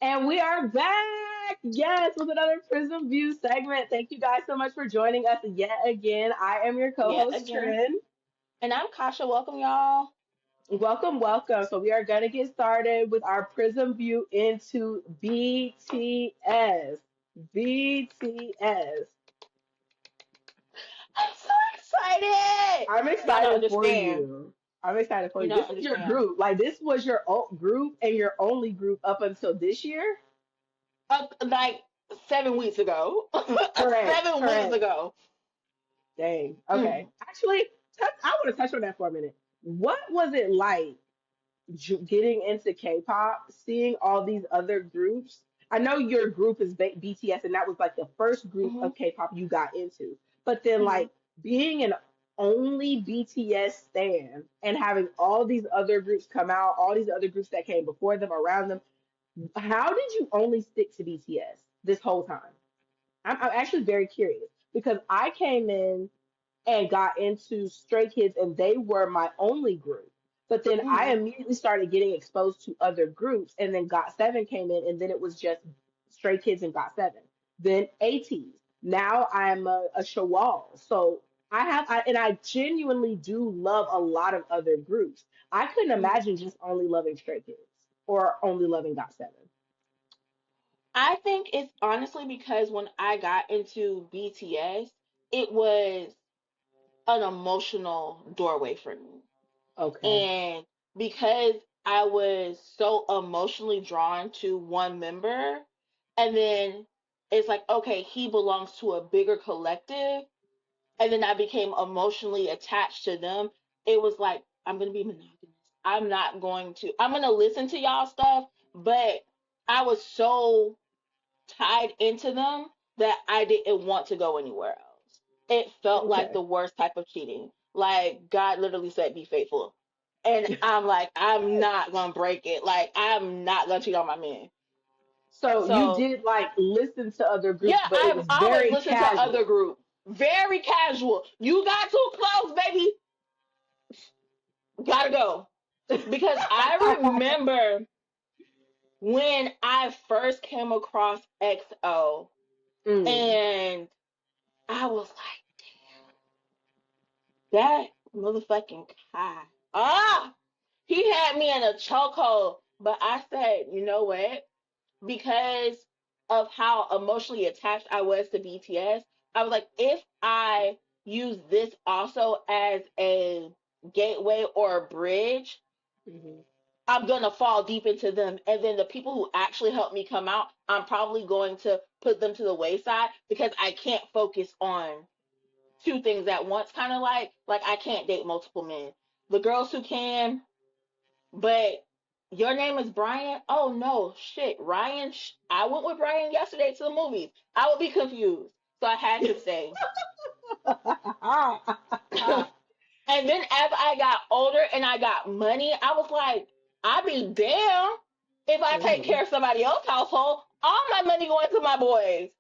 And we are back, yes, with another Prism View segment. Thank you guys so much for joining us yet again. I am your Yeah, co-host again. Trin. And I'm Kasha. Welcome, y'all. Welcome, welcome. So we are gonna get started with our Prism View into BTS. BTS. I'm so excited. I'm Y'all don't excited for understand. you. I'm excited for You you. don't This is your understand. group. Like this was your group and your only group up until this year. Like 7 weeks ago. Correct. 7 weeks Correct. ago. Dang. Mm. Okay. Actually, I want to touch on that for a minute. What was it like getting into K-pop, seeing all these other groups? I know your group is BTS, and that was like the first group Hmm. of K-pop you got into. But then, Hmm. like being an only BTS stan and having all these other groups come out, all these other groups that came before them, around them. How did you only stick to BTS this whole time? I'm actually very curious because I came in and got into Stray Kids, and they were my only group. But then I Hmm. immediately started getting exposed to other groups, and then Got Seven came in, and then it was just Stray Kids and Got Seven. Then ATEEZ. Now I'm a Shawwal. So and I genuinely do love a lot of other groups. I couldn't Hmm. imagine just only loving Stray Kids or only loving Got Seven. I think it's honestly because when I got into BTS, it was an emotional doorway for me. Okay. And because I was so emotionally drawn to one member, and then it's like, okay, he belongs to a bigger collective, and then I became emotionally attached to them. It was like, I'm going to be monogamous. I'm going to listen to y'all stuff, but I was so tied into them that I didn't want to go anywhere else. It felt like Okay. the worst type of cheating. Like God literally said, "Be faithful," and I'm like, I'm not gonna break it. Like I'm not gonna cheat on my man. So you So did like listen to other yeah, groups, but it I've was always very listened to other casual. group. Very casual. You got too close, baby. Gotta go. Because I remember when I first came across XO, Mm. and I was like, that motherfucking guy. Ah, he had me in a chokehold. But I said, you know what? Because of how emotionally attached I was to BTS, I was like, if I use this also as a gateway or a bridge, Mhm. I'm gonna fall deep into them. And then the people who actually helped me come out, I'm probably going to put them to the wayside because I can't focus on two things at once, kind of like I can't date multiple men. The girls who can, but your name is Brian. Oh no, shit, Ryan. I went with Brian yesterday to the movies. I would be confused, so I had to stay. And then as I got older and I got money, I was like, I'd be damn if I take Mhm. care of somebody else's household. All my money going to my boys.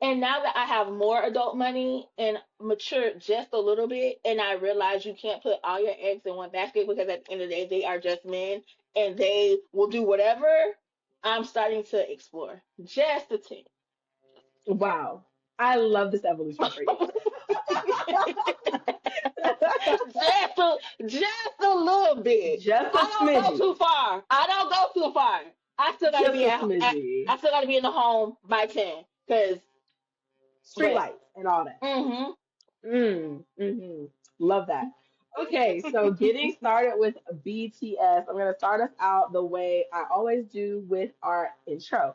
And now that I have more adult money and matured just a little bit, and I realize you can't put all your eggs in one basket because at the end of the day, they are just men and they will do whatever, I'm starting to explore just a tick. Wow. I love this evolution for you. just a little bit. Just a I don't go smidgy. too far. I don't go too far. I still got to Just be a at smidgy. I still got to be in the home by 10. Cause, Street but, lights and all that. mm-hmm. Love that. Okay, so getting started with BTS, I'm going to start us out the way I always do with our intro.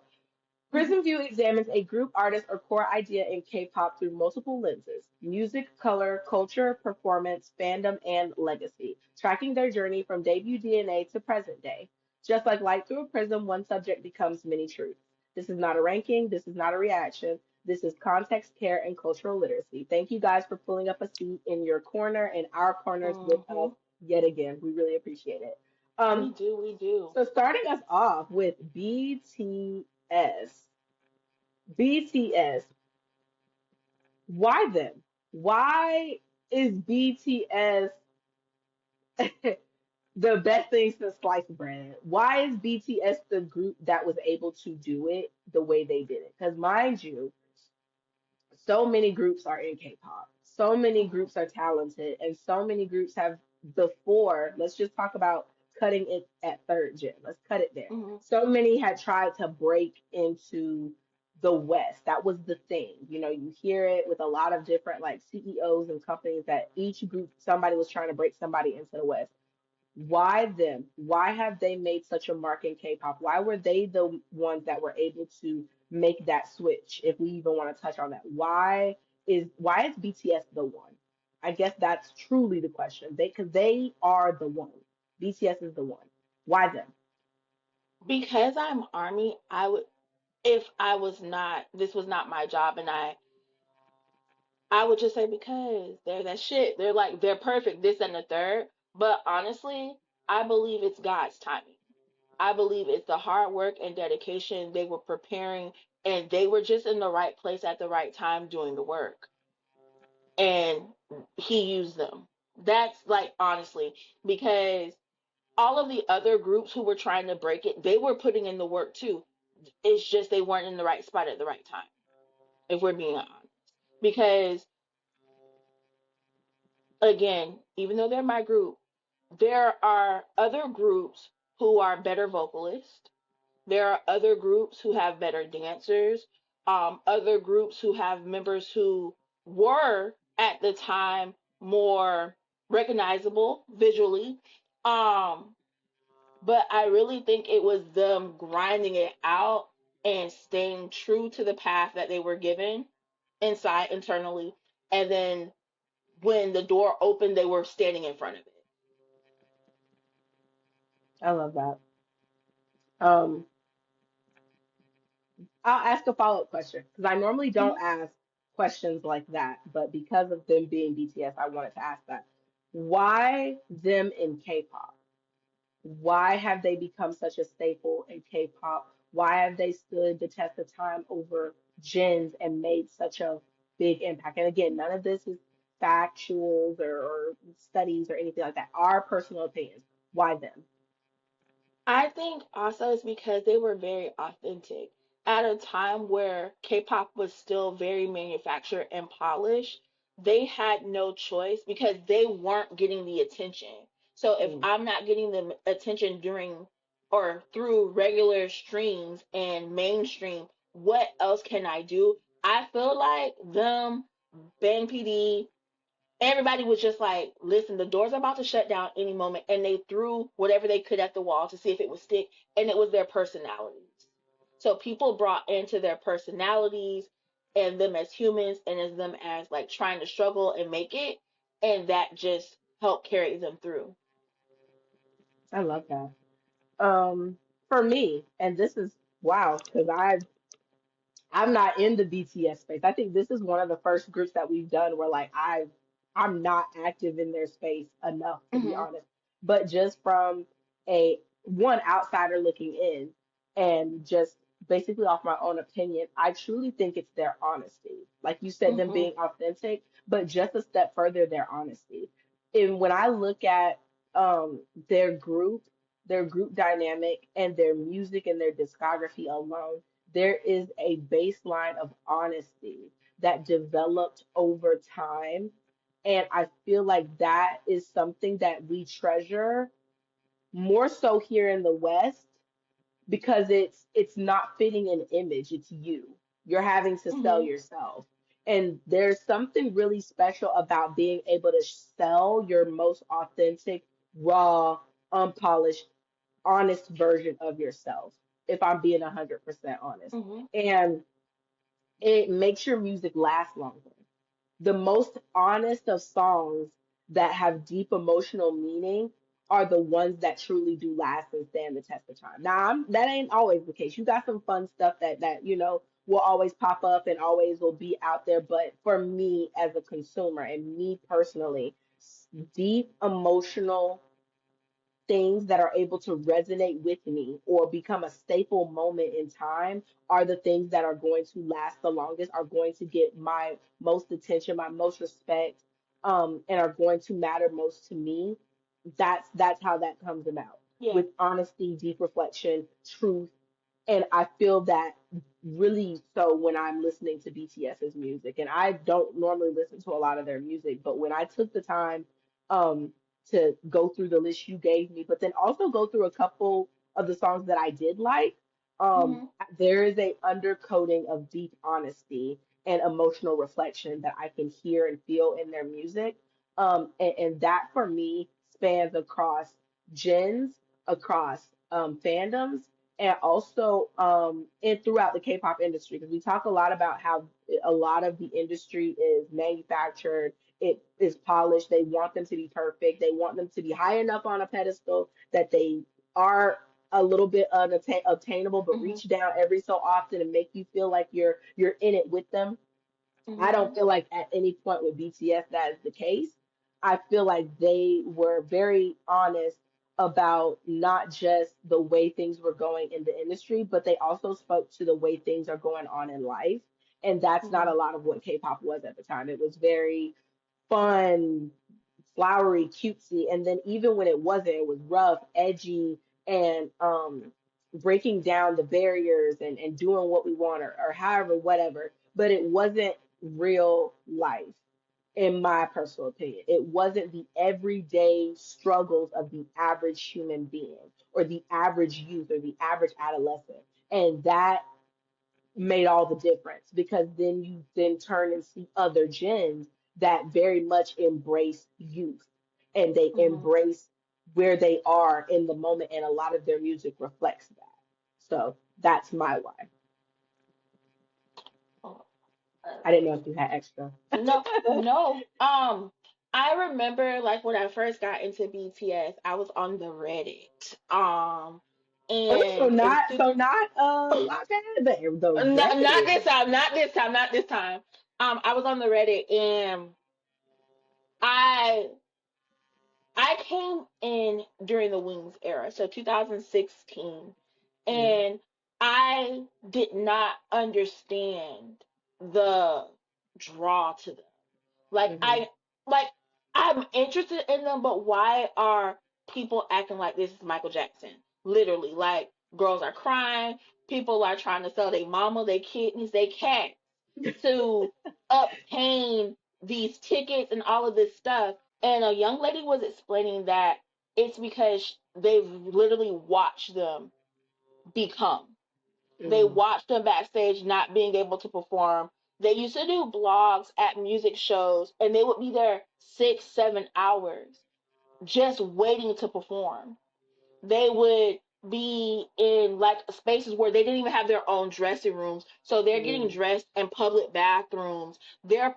Prism View examines a group artist or core idea in K-pop through multiple lenses: music, color, culture, performance, fandom, and legacy, tracking their journey from debut DNA to present day. Just like light through a prism, one subject becomes many truths. This is not a ranking, this is not a reaction. This is context, care, and cultural literacy. Thank you guys for pulling up a seat in your corner and our corners with us Mm-hmm. yet again. We really appreciate it. We Um, do, we do. so starting us off with BTS. BTS. Why them? Why is BTS the best thing since sliced bread. Why is BTS the group that was able to do it the way they did it? Because mind you, so many groups are in K-pop. So many Mhm. groups are talented, and so many groups have before. Let's just talk about cutting it at third gen. Let's cut it there. Mhm. So many had tried to break into the West. That was the thing. You know, you hear it with a lot of different like CEOs and companies that each group somebody was trying to break somebody into the West. Why them? Why have they made such a mark in K-pop? Why were they the ones that were able to make that switch? If we even want to touch on that, why is BTS the one? I guess that's truly the question. They are the one. BTS is the one. Why them? Because I'm Army, I would, if I was not, this was not my job, and I would just say because they're that shit. They're like they're perfect, this and the third. But honestly, I believe it's God's timing. I believe it's the hard work and dedication they were preparing, and they were just in the right place at the right time doing the work. And he used them. That's like honestly, because all of the other groups who were trying to break it, they were putting in the work too. It's just they weren't in the right spot at the right time, if we're being honest. Because again, even though they're my group, there are other groups who are better vocalists. There are other groups who have better dancers. Other groups who have members who were at the time more recognizable visually. Um, but I really think it was them grinding it out and staying true to the path that they were given inside internally. And then when the door opened, they were standing in front of it. I love that. Um, I'll ask a follow-up question because I normally don't Mhm. ask questions like that, but because of them being BTS, I wanted to ask that. Why them in K-pop? Why have they become such a staple in K-pop? Why have they stood the test of time over gens and made such a big impact? And again, none of this is factuals or studies or anything like that. Our personal opinions. Why them? I think also it's because they were very authentic at a time where K-pop was still very manufactured and polished. They had no choice because they weren't getting the attention. So if Mm, I'm not getting the attention during or through regular streams and mainstream, what else can I do? I feel like them, Bang PD, everybody was just like, listen, the doors are about to shut down any moment. And they threw whatever they could at the wall to see if it would stick. And it was their personalities. So people brought into their personalities and them as humans and as them as like trying to struggle and make it. And that just helped carry them through. I love that. For me, and this is wow, because I'm not in the BTS space. I think this is one of the first groups that we've done where like I'm not active in their space enough to be Mm-hmm. honest. But just from a one outsider looking in and just basically off my own opinion, I truly think it's their honesty. Like you said, them Mm-hmm. being authentic, but just a step further, their honesty. And when I look at their group dynamic and their music and their discography alone, there is a baseline of honesty that developed over time. And I feel like that is something that we treasure more so here in the West because it's not fitting an image, it's you. You're having to sell Mm-hmm. yourself. And there's something really special about being able to sell your most authentic, raw, unpolished, honest version of yourself, if I'm being 100% honest. Mm-hmm. And it makes your music last longer. The most honest of songs that have deep emotional meaning are the ones that truly do last and stand the test of time. Now, that ain't always the case. You got some fun stuff that will always pop up and always will be out there. But for me as a consumer and me personally, deep emotional things that are able to resonate with me or become a staple moment in time are the things that are going to last the longest, are going to get my most attention, my most respect, and are going to matter most to me That's how that comes about, Yeah. with honesty, deep reflection, truth. And I feel that really so when I'm listening to BTS's music. And I don't normally listen to a lot of their music, but when I took the time um to go through the list you gave me, but then also go through a couple of the songs that I did like, um Mhm. there is a undercoating of deep honesty and emotional reflection that I can hear and feel in their music. And that for me spans across gens, across fandoms, and also and throughout the K-pop industry, because we talk a lot about how a lot of the industry is manufactured, it is polished. They want them to be perfect. They want them to be high enough on a pedestal that they are a little bit unobtainable, but Mhm. reach down every so often and make you feel like you're in it with them. I don't Mhm. feel like at any point with BTS that is the case. I feel like they were very honest about not just the way things were going in the industry, but they also spoke to the way things are going on in life. And that's not a Mhm. lot of what K-pop was at the time. It was very fun, flowery, cutesy. And then even when it wasn't, it was rough, edgy, and breaking down the barriers and doing what we want, or however, whatever. But it wasn't real life, in my personal opinion. It wasn't the everyday struggles of the average human being or the average youth or the average adolescent. And that made all the difference, because then you then turn and see other gens that very much embrace youth, and they Mhm. embrace where they are in the moment, and a lot of their music reflects that. So that's my why. Oh, I didn't know if you had extra. no, no. I remember like when I first got into BTS, I was on the Reddit. Okay, so And in not so not not bad, but the not Reddit. this time, not this time, not this time. I was on the Reddit and I I came in during the Wings era, so 2016, Mm, and I did not understand the draw to them. Like mhm, I like I'm interested in them, but why are people acting like this is Michael Jackson? Literally, like girls are crying, people are trying to sell their mama, their kidneys, their cat to obtain these tickets and all of this stuff. And a young lady was explaining that it's because they've literally watched them become. They mm, watched them backstage not being able to perform. They used to do blogs at music shows and they would be there 6, 7 hours just waiting to perform. They would be in like spaces where they didn't even have their own dressing rooms, so they're getting mm, dressed in public bathrooms. They're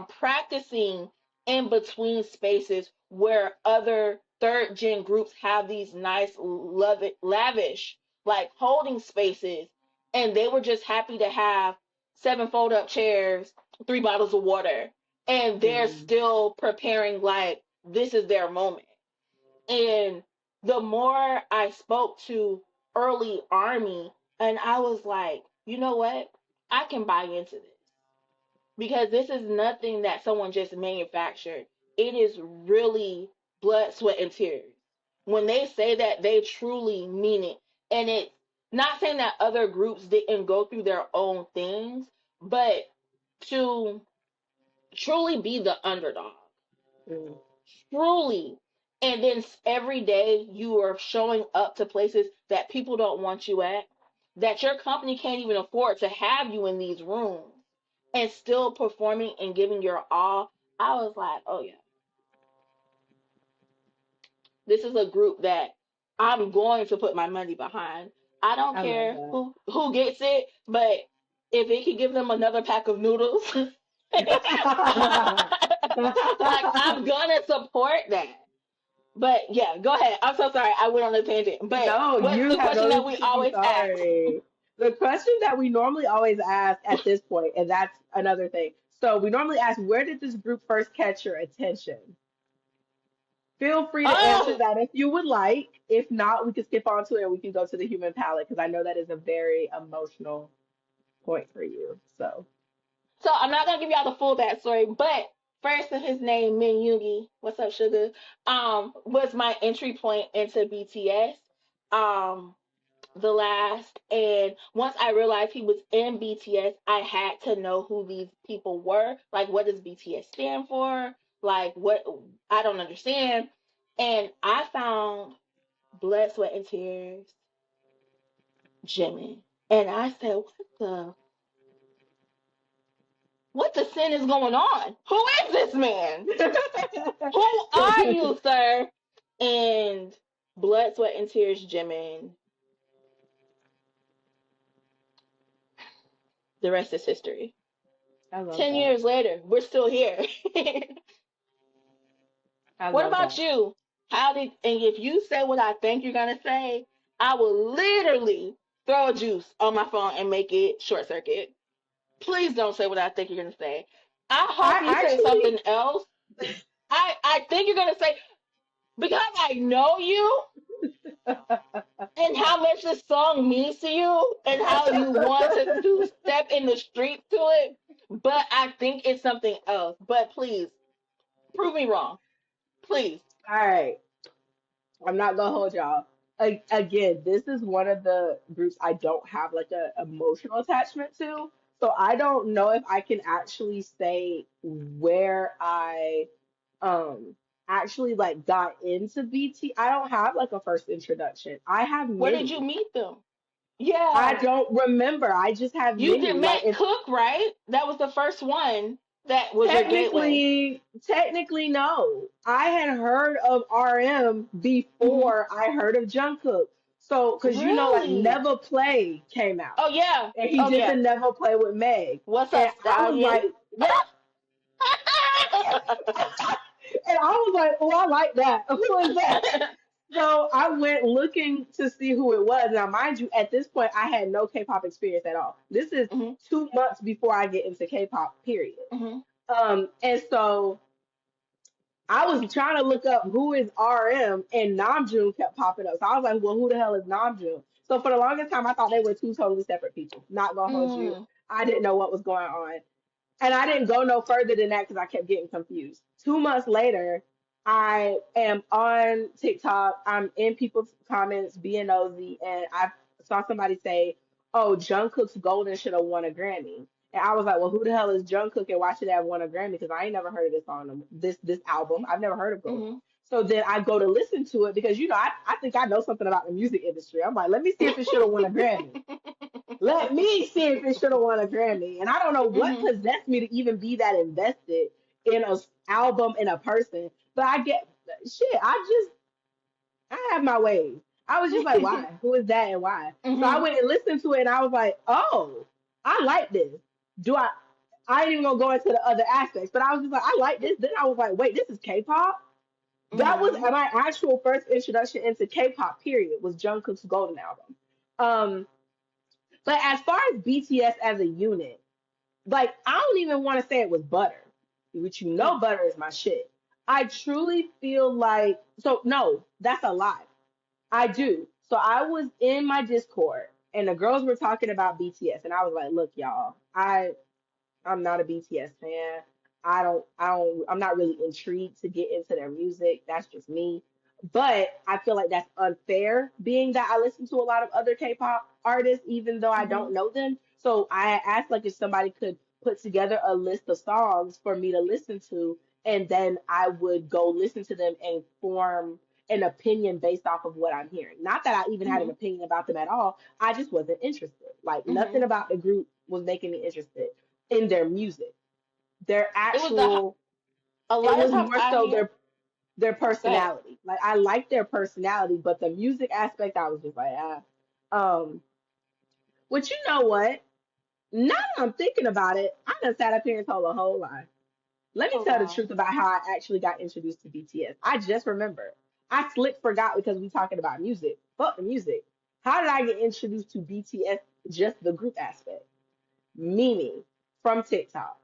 practicing in between spaces where other third gen groups have these nice lavish like holding spaces, and they were just happy to have 7 fold up chairs, 3 bottles of water, and they're mm, still preparing like this is their moment. And the more I spoke to early Army, and I was like, you know what? I can buy into this because this is nothing that someone just manufactured. It is really blood, sweat, and tears. When they say that, they truly mean it. And it's not saying that other groups didn't go through their own things, but to truly be the underdog, mm, truly. And then every day you are showing up to places that people don't want you at, that your company can't even afford to have you in these rooms, and still performing and giving your all. I was like, oh yeah, this is a group that I'm going to put my money behind. I don't I love care that. who gets it, but if it could give them another pack of noodles, like I'm gonna support that. But yeah, go ahead. I'm so sorry. I went on a tangent. But No, what's you the have question no that reason we to be always ask? sorry. The question that we normally always ask at this point, and that's another thing. So we normally ask, where did this group first catch your attention? Feel free to answer Oh, that if you would like. If not, we can skip on to it and we can go to the human palette, because I know that is a very emotional point for you. So, so I'm not gonna give y'all the full backstory, but first of his name, Min Yoongi. What's up, sugar? Was my entry point into BTS. Um, the last, and once I realized he was in BTS, I had to know who these people were. Like, what does BTS stand for? Like, what? I don't understand. And I found Blood, Sweat, and Tears, Jimin, and I said, what the sin is going on? Who is this man? Who are you, sir? And Blood, Sweat, and Tears, Jimin. The rest is history. I love 10 years that. later, we're still here. I What love about that. you? And if you say what I think you're gonna say, I will literally throw a juice on my phone and make it short circuit. Please don't say what I think you're gonna say. I hope you I say actually something else. I think you're gonna say, because I know you and how much this song means to you and how you want to step in the street to it, but I think it's something else. But please, prove me wrong. Please. All right. I'm not gonna hold y'all. Again, this is one of the groups I don't have like a emotional attachment to. So I don't know if I can actually say where I um actually like got into BT. I don't have like a first introduction. I have Where did you many. meet them? I Yeah. don't remember. I just have You did many. Like met if Cook, right? That was the first one that was your gateway. technically no. I had heard of RM Hmm. before I heard of Jungkook. So cuz you know like Really? Never Play came out Oh yeah. and he Oh did the yeah. Never Play with Meg. What's And up, I was Stallion? like, yeah. And I was like, oh, I like that. Who is that? So I went looking to see who it was. Now, mind you, at this point, I had no K-pop experience at all. This is Hmm. 2 months before I get into K-pop, period. Hmm. And so I was trying to look up who is RM, and Namjoon kept popping up. So I was like, well, who the hell is Namjoon? So for the longest time, I thought they were two totally separate people. Not gonna hold you. Mm. I didn't know what was going on. And I didn't go no further than that because I kept getting confused. 2 months later, I am on TikTok. I'm in people's comments being nosy, and I saw somebody say, "Oh, Jungkook's Golden should have won a Grammy." And I was like, "Well, who the hell is Jungkook, and why should they have won a Grammy? Because I ain't never heard of this song, this album. I've never heard of Golden." Hmm. So then I go to listen to it because I think I know something about the music industry. I'm like, let me see if it should have won a Grammy. Let me see if it should have won a Grammy. And I don't know what Hmm. possessed me to even be that invested in a album and a person. But I get shit. I have my ways. I was just like, why? Who is that and why? So I Hmm. went and listened to it and I was like, oh, I like this. Do I ain't even gonna go into the other aspects, but I was just like, I like this. Then I was like, wait, this is K-pop? That was Hmm. my actual first introduction into K-pop, period, was Jungkook's Golden album. Um, but as far as BTS as a unit, like I don't even want to say it was Butter, which you know Butter is my shit. I truly feel like so no, that's a lie. I do. So I was in my Discord and the girls were talking about BTS and I was like, look, y'all, I'm not a BTS fan. I'm not really intrigued to get into their music. That's just me. But I feel like that's unfair, being that I listen to a lot of other K-pop artists, even though I Hmm. don't know them. So I asked like if somebody could put together a list of songs for me to listen to, and then I would go listen to them and form an opinion based off of what I'm hearing. Not that I even had an Hmm. opinion about them at all. I just wasn't interested. Like nothing Hmm. about the group was making me interested in their music. Their It was the actual a it lot of was times more I so hear their that. personality. Like I like their personality, but the music aspect I was just like, ah. Which you know what? Now that I'm thinking about it, I done sat up here and told a whole lie. Let me Oh tell the wow. truth about how I actually got introduced to BTS. I just remembered. I slick forgot because we talking about music. Fuck the music. How did I get introduced to BTS? Just the group aspect. Mimi from TikTok.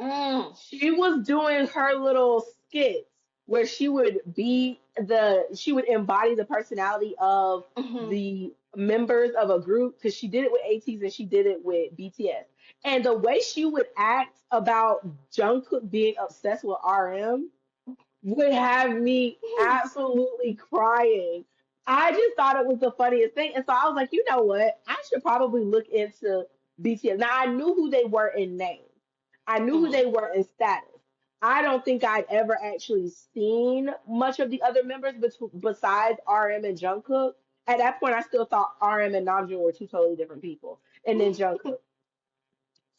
Mm. She was doing her little skits where she would embody the personality of Hmm. the members of a group because she did it with ATEEZ and she did it with BTS. And the way she would act about Jungkook being obsessed with RM would have me absolutely crying. I just thought it was the funniest thing. And so I was like, you know what? I should probably look into BTS. Now I knew who they were in name. I knew who Mhm. they were in status. I don't think I'd ever actually seen much of the other members besides RM and Jungkook. At that point, I still thought RM and Namjoon were two totally different people. And then Jungkook.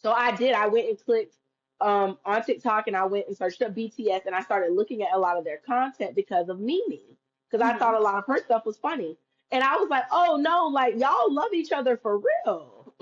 So I did. I went and clicked on TikTok and I went and searched up BTS and I started looking at a lot of their content because of Mimi. Because I thought Mhm. a lot of her stuff was funny. And I was like, oh no, like y'all love each other for real.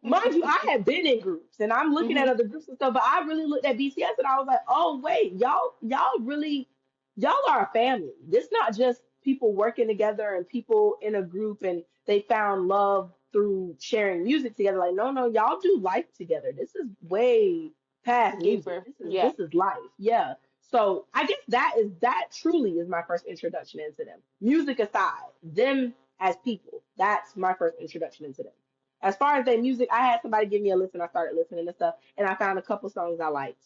Mind you, I had been in groups and I'm looking at Mhm. other groups and stuff, but I really looked at BTS and I was like, oh wait, y'all really y'all are a family. This not just people working together and people in a group and they found love through sharing music together. Like, no, no, y'all do life together. This is way past music. Deeper. This is Yeah. this is life. Yeah. So I guess that truly is my first introduction into them. Music aside, them as people. That's my first introduction into them. As far as their music, I had somebody give me a listen. I started listening to stuff, and I found a couple songs I liked.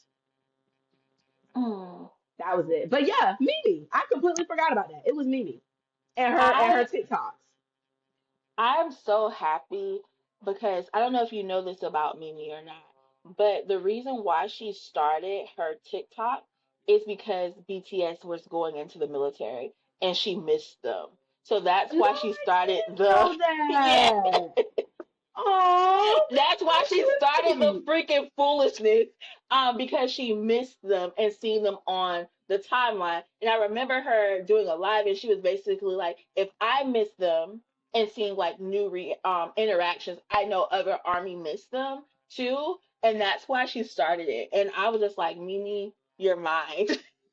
Mm. That was it. But yeah, Mimi. I completely forgot about that. It was Mimi and her I TikToks. I'm so happy because I don't know if you know this about Mimi or not, but the reason why she started her TikTok is because BTS was going into the military and she missed them. So that's No, why she I started didn't the know yeah. that. Oh, That's why that's she so started the sweet. freaking foolishness, because she missed them and seen them on the timeline. And I remember her doing a live, and she was basically like, "If I miss them and seeing like new interactions, I know other army missed them too." And that's why she started it. And I was just like, "Mimi, you're mine."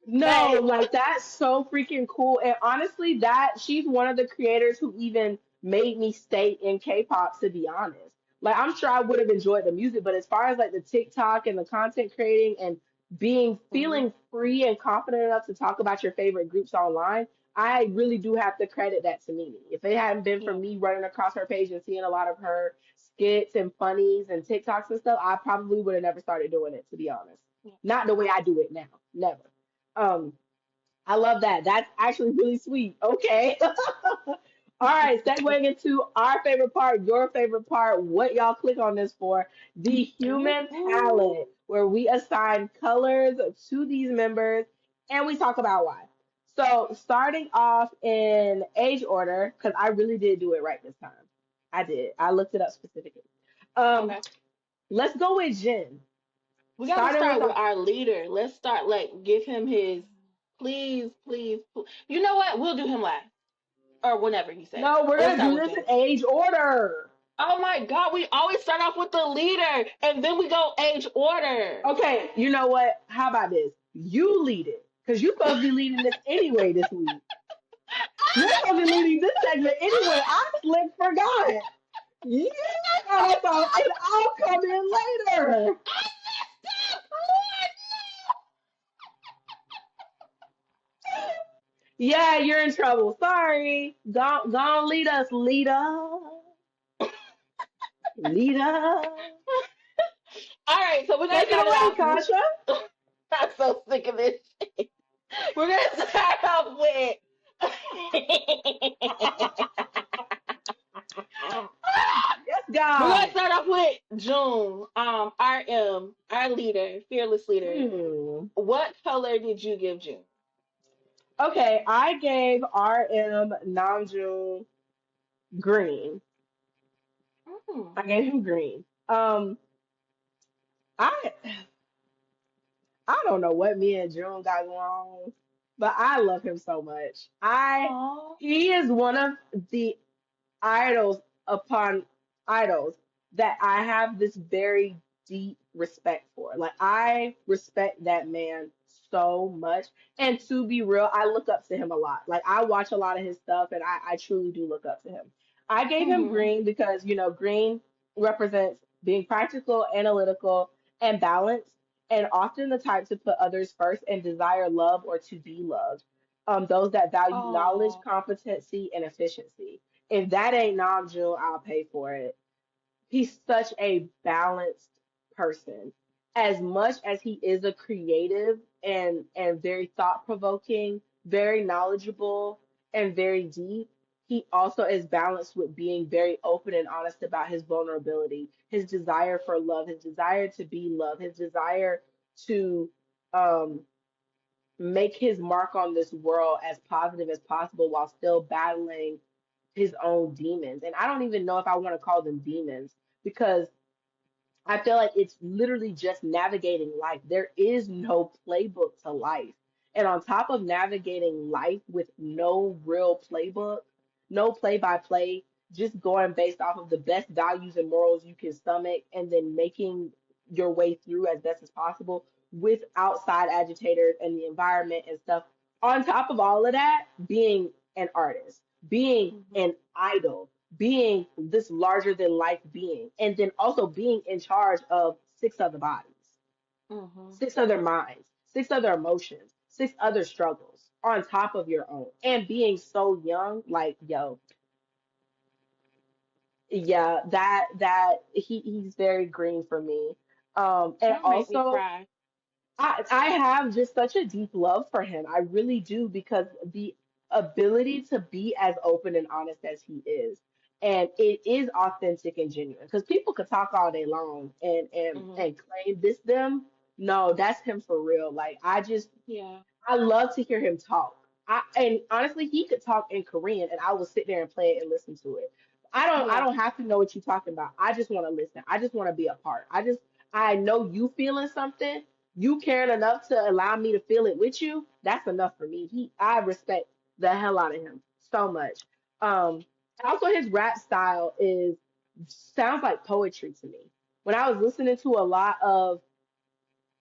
No, Okay. like that's so freaking cool. And honestly, that she's one of the creators who even made me stay in K-pop, to be honest. Like I'm sure I would have enjoyed the music, but as far as like the TikTok and the content creating and being Mhm. feeling free and confident enough to talk about your favorite groups online, I really do have to credit that to Mimi. If it hadn't been for Yeah. me running across her page and seeing a lot of her skits and funnies and TikToks and stuff, I probably would have never started doing it, to be honest. Yeah. Not the way I do it now. Never. Um, I love that. That's actually really sweet. Okay. All right, segueing into our favorite part, your favorite part, what y'all click on this for, the human Ooh. palette, where we assign colors to these members and we talk about why. So, starting off in age order, because I really did do it right this time. I did. I looked it up specifically. Um, Okay. let's go with Jin. We got to Starting with start with our our leader. Let's start, like, give him his, please, please, You know what? We'll do him last or whenever he say. no, we're Let's gonna start do with this Jen. in age order. Oh my God, we always start off with the leader and then we go age order. Okay, you know what? How about this? You lead it, because you're supposed to be leading this anyway this week. You're supposed to be leading this segment anyway. I slick forgot. Yeah, that's all. And I'll come in later. Yeah, you're in trouble. Sorry. Go on, lead us, leader. Leader. All right, so we're gonna Take it start it away, off. Kasha. I'm so sick of this shit. We're gonna start off with. Yes, We're gonna God. start off with June, our leader, fearless leader. Hmm. What color did you give June? Okay, I gave RM Namjoon green. Mm. I gave him green. I I don't know what me and June got going on, but I love him so much. I Aw. He is one of the idols upon idols that I have this very deep respect for. Like I respect that man so much. And to be real, I look up to him a lot. Like I watch a lot of his stuff and I truly do look up to him. I gave him Mhm. green because, green represents being practical, analytical, and balanced, and often the type to put others first and desire love or to be loved. Those that value knowledge, Oh. competency, and efficiency. If that ain't Nam June, I'll pay for it. He's such a balanced person. As much as he is a creative and very thought provoking, very knowledgeable and very deep, he also is balanced with being very open and honest about his vulnerability, his desire for love, his desire to be loved, his desire to um, make his mark on this world as positive as possible while still battling his own demons. And I don't even know if I want to call them demons because I feel like it's literally just navigating life. There is no playbook to life. And on top of navigating life with no real playbook, no play by play, just going based off of the best values and morals you can stomach and then making your way through as best as possible with outside agitators and the environment and stuff. On top of all of that, being an artist, being Mhm. an idol, being this larger than life being, and then also being in charge of six other bodies, Mhm. six other minds, six other emotions, six other struggles on top of your own, and being so young, like yo, yeah, he's very green for me. And That make me also cry. I have just such a deep love for him. I really do because the ability to be as open and honest as he is, and it is authentic and genuine. Because people could talk all day long Mhm. and claim this them. No, that's him for real. Like Yeah. I love to hear him talk. And honestly, he could talk in Korean, and I will sit there and play it and listen to it. I Yeah. don't have to know what you're talking about. I just want to listen. I just want to be a part. I know you feeling something. You caring enough to allow me to feel it with you. That's enough for me. I respect the hell out of him so much. Also his rap style is sounds like poetry to me. When I was listening to a lot of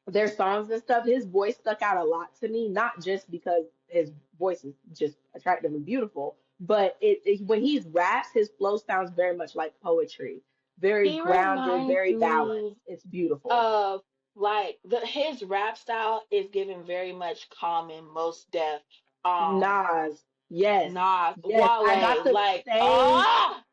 their songs and stuff, his voice stuck out a lot to me, not just because his voice is just attractive and beautiful, but when he raps, his flow sounds very much like poetry, very He grounded, reminds very me balanced. It's beautiful. of like his rap style is given very much Common, Most Def, um, Nas, yes, Nas, yes, I got Wale, the like same.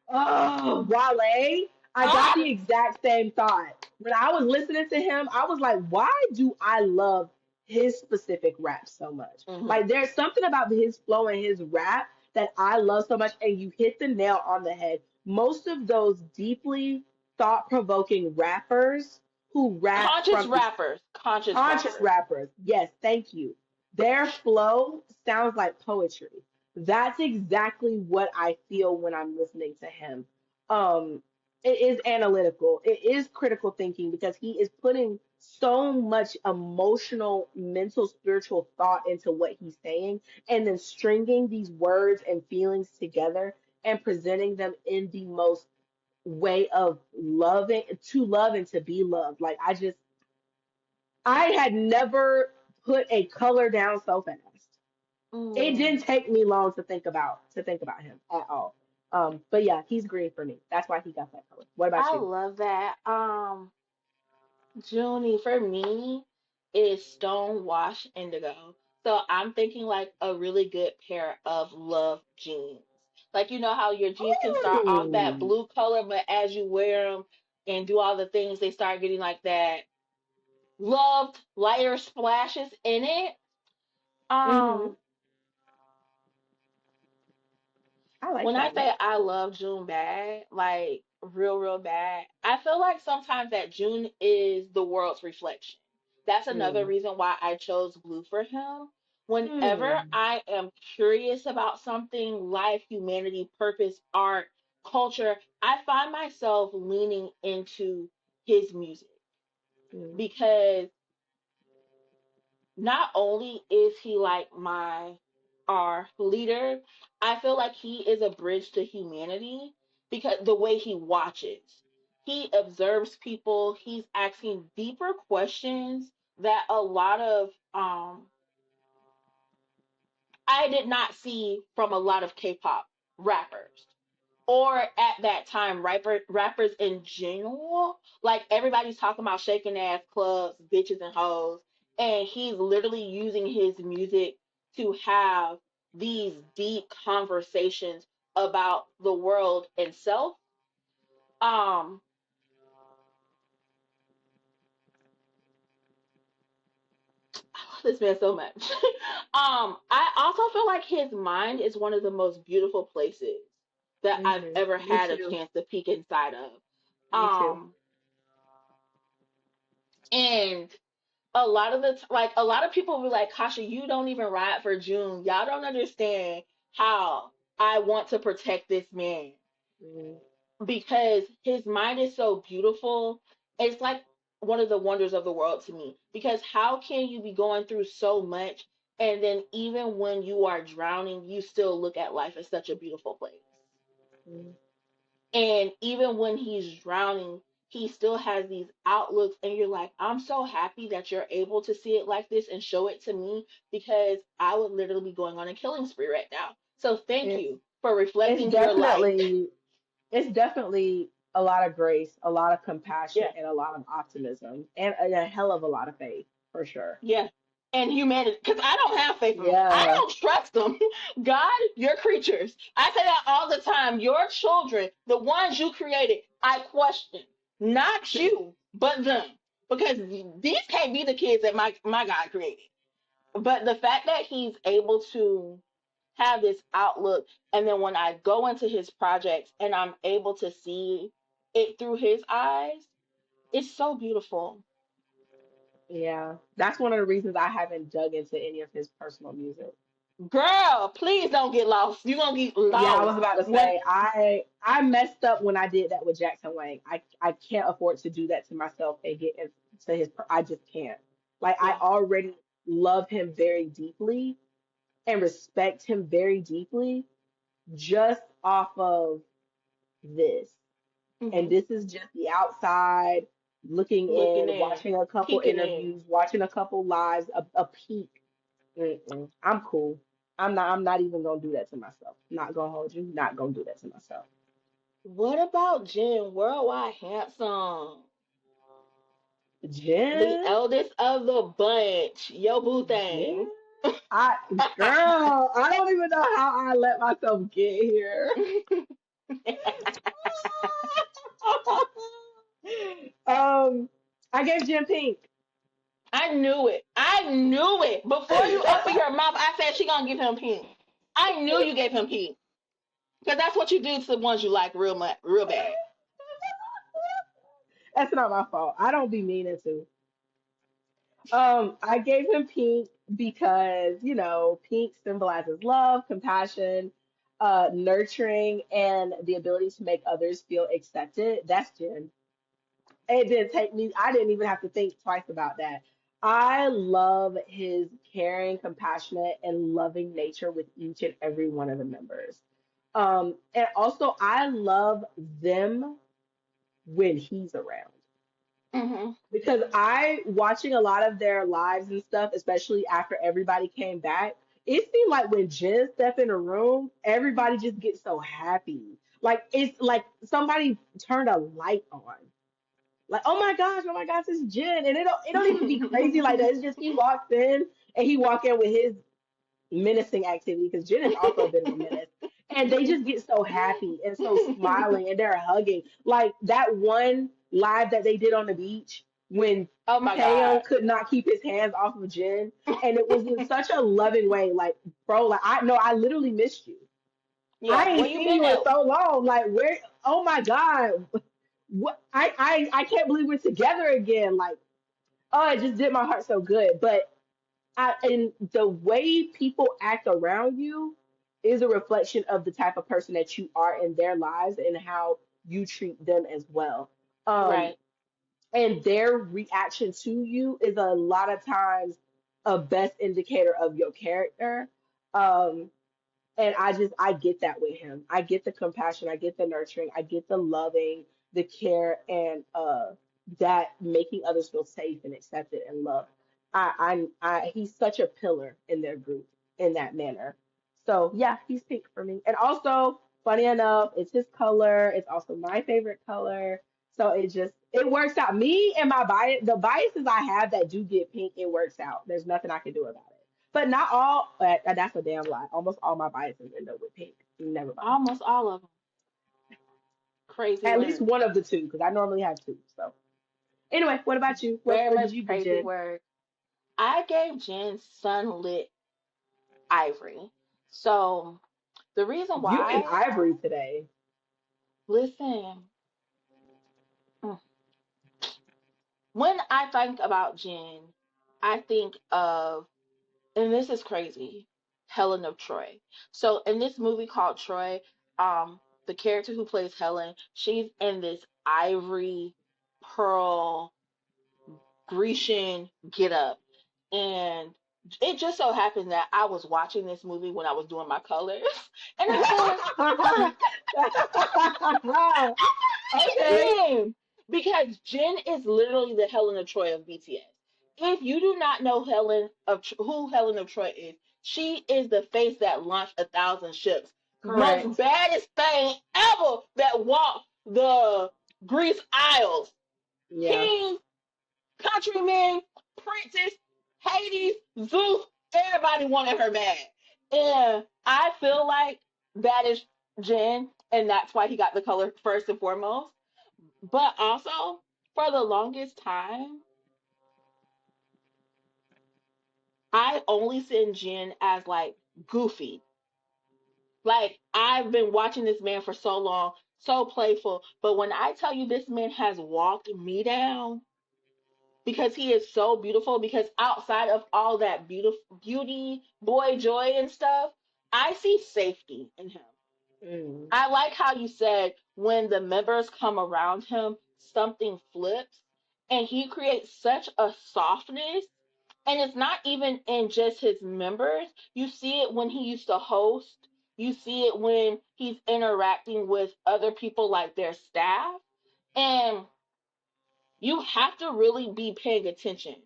Oh, Wale. I got the ah. exact same thought. When I was listening to him, I was like, why do I love his specific rap so much? Mhm. Like, there's something about his flow and his rap that I love so much. And you hit the nail on the head. Most of those deeply thought provoking rappers who rap Conscious from rappers, conscious conscious rappers. rappers. Yes, thank you. Their flow sounds like poetry. That's exactly what I feel when I'm listening to him. It is analytical. It is critical thinking because he is putting so much emotional, mental, spiritual thought into what he's saying and then stringing these words and feelings together and presenting them in the most way of loving to love and to be loved. Like I had never put a color down so fast. It Mm, didn't take me long to think about him at all. But yeah, he's green for me. That's why he got that color. What about I you? love that. Junie for me is Stonewash Indigo. So I'm thinking like a really good pair of love jeans. Like you know how your jeans can start off that Ooh. blue color, but as you wear them and do all the things, they start getting like that loved lighter splashes in it. Hmm. Um, I like when I that say look. I love June bad, like real, real bad, I feel like sometimes that June is the world's reflection. That's another Hmm. reason why I chose blue for him. Whenever Hmm. I am curious about something, life, humanity, purpose, art, culture, I find myself leaning into his music Hmm. because not only is he like my our leader, I feel like he is a bridge to humanity because the way he watches, he observes people, he's asking deeper questions that a lot of I did not see from a lot of K-pop rappers or at that time rappers in general. Like everybody's talking about shaking ass clubs, bitches and hoes, and he's literally using his music to have these deep conversations about the world itself. Um, I love this man so much. I also feel like his mind is one of the most beautiful places that I've ever Me had a too. chance to peek inside of. Me too. Um, and like a lot of people will be like, Kasha, you don't even ride for June. Y'all don't understand how I want to protect this man Mm, because his mind is so beautiful. It's like one of the wonders of the world to me. Because how can you be going through so much and then even when you are drowning, you still look at life as such a beautiful place? mm, And even when he's drowning, he still has these outlooks, and you're like, I'm so happy that you're able to see it like this and show it to me because I would literally be going on a killing spree right now. So thank it's you for it's reflecting your light. definitely it's definitely a lot of grace, a lot of compassion, Yeah, and a lot of optimism, and a hell of a lot of faith for sure. yeah. And humanity, because I don't have faith in them. I Yeah. don't trust them. God, your creatures. I say that all the time. Your children, the ones you created, I question. Not you, but them. Because these can't be the kids that my God created. But the fact that he's able to have this outlook, and then when I go into his projects and I'm able to see it through his eyes, it's so beautiful. Yeah, that's one of the reasons I haven't dug into any of his personal music. Girl, please don't get lost. You're gonna get Yeah, I was lost. about to When say I messed up when I did that with Jackson Wang. I can't afford to do that to myself and get into his. I just can't. Like I yeah. already love him very deeply and respect him very deeply just off of this. And Hmm. this is just the outside looking Looking in, in, watching a couple peeking in. interviews, watching a couple lives, a peek. Mm-mm. I'm cool. I'm not even gonna do that to myself. Not gonna hold you. Not gonna do that to myself. What about Jen, worldwide handsome? The Jen, eldest of the bunch. Yo boo Jen, thing. I girl, I don't even know how I let myself get here. um, I gave Jen pink. I knew it. I knew it. Before you open your mouth, I said she gonna give him pink. I knew you gave him pink. Because that's what you do to the ones you like real much, real bad. That's not my fault. I don't be meaning to. I gave him pink because, pink symbolizes love, compassion, nurturing, and the ability to make others feel accepted. That's Jen. It didn't take me, I didn't even have to think twice about that. I love his caring, compassionate, and loving nature with each and every one of the members. And also, I love them when he's around Hmm. because I watching a lot of their lives and stuff, especially after everybody came back. It seemed like when Jen stepped in a room, everybody just gets so happy. Like it's like somebody turned a light on. Like, oh my gosh, it's Jen. And it don't even be crazy like that. It's just he walks in and he walk in with his menacing activity because Jen is also a bit of a menace. And they just get so happy and so smiling and they're hugging. Like that one live that they did on the beach when Oh my Taeyong God. could not keep his hands off of Jen. And it was in such a loving way. Like, bro, like I know I literally missed you. Yeah, I where ain't you seen been you in at? so long. Like where oh my God. What I can't believe we're together again. Like, oh, it just did my heart so good. But and the way people act around you is a reflection of the type of person that you are in their lives and how you treat them as well. Um, Right. and their reaction to you is a lot of times a best indicator of your character. Um, and I get that with him. I get the compassion, I get the nurturing, I get the loving, the care, and that making others feel safe and accepted and loved. He's such a pillar in their group in that manner. So yeah, he's pink for me. And also, funny enough, it's his color. It's also my favorite color. So it works out. Me and my bias, the biases I have that do get pink, it works out. There's nothing I can do about it. But not all, that's a damn lie. Almost all my biases end up with pink. Never mind. Almost all of them. Crazy At least work. one of the two, because I normally have two. So anyway, what about you? What Very score did much you give crazy Jen? work. I gave Jen Sunlit Ivory. So the reason You and why, Ivory today. listen, mm, when I think about Jen, I think of, and this is crazy, Helen of Troy. So in this movie called Troy, the character who plays Helen, she's in this ivory pearl Grecian get up. And it just so happened that I was watching this movie when I was doing my colors. And I said, ah, Okay. Jen, because Jen is literally the Helen of Troy of BTS. If you do not know who Helen of Troy is, she is the face that launched 1,000 ships. Most Correct. baddest thing ever that walked the Greece Isles. Yeah. King, countrymen, princess, Hades, Zeus, everybody wanted her bad. And I feel like that is Jen, and that's why he got the color first and foremost. But also, for the longest time, I only seen Jen as like goofy. Like, I've been watching this man for so long, so playful. But when I tell you this man has walked me down, because he is so beautiful, because outside of all that beauty boy joy and stuff, I see safety in him. Mm. I like how you said when the members come around him, something flips, and he creates such a softness. And it's not even in just his members. You see it when he used to host. You see it when he's interacting with other people like their staff. And you have to really be paying attention,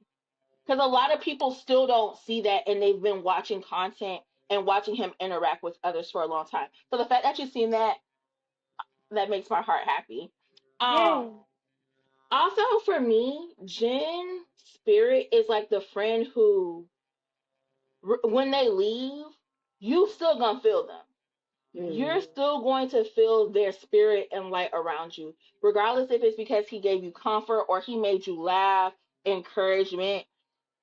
because a lot of people still don't see that, and they've been watching content and watching him interact with others for a long time. So the fact that you've seen that, that makes my heart happy. Um, Yay. Also for me, Jen Spirit is like the friend who, when they leave, you still gonna feel them. You're Mm. still going to feel their spirit and light around you, regardless if it's because he gave you comfort or he made you laugh, encouragement.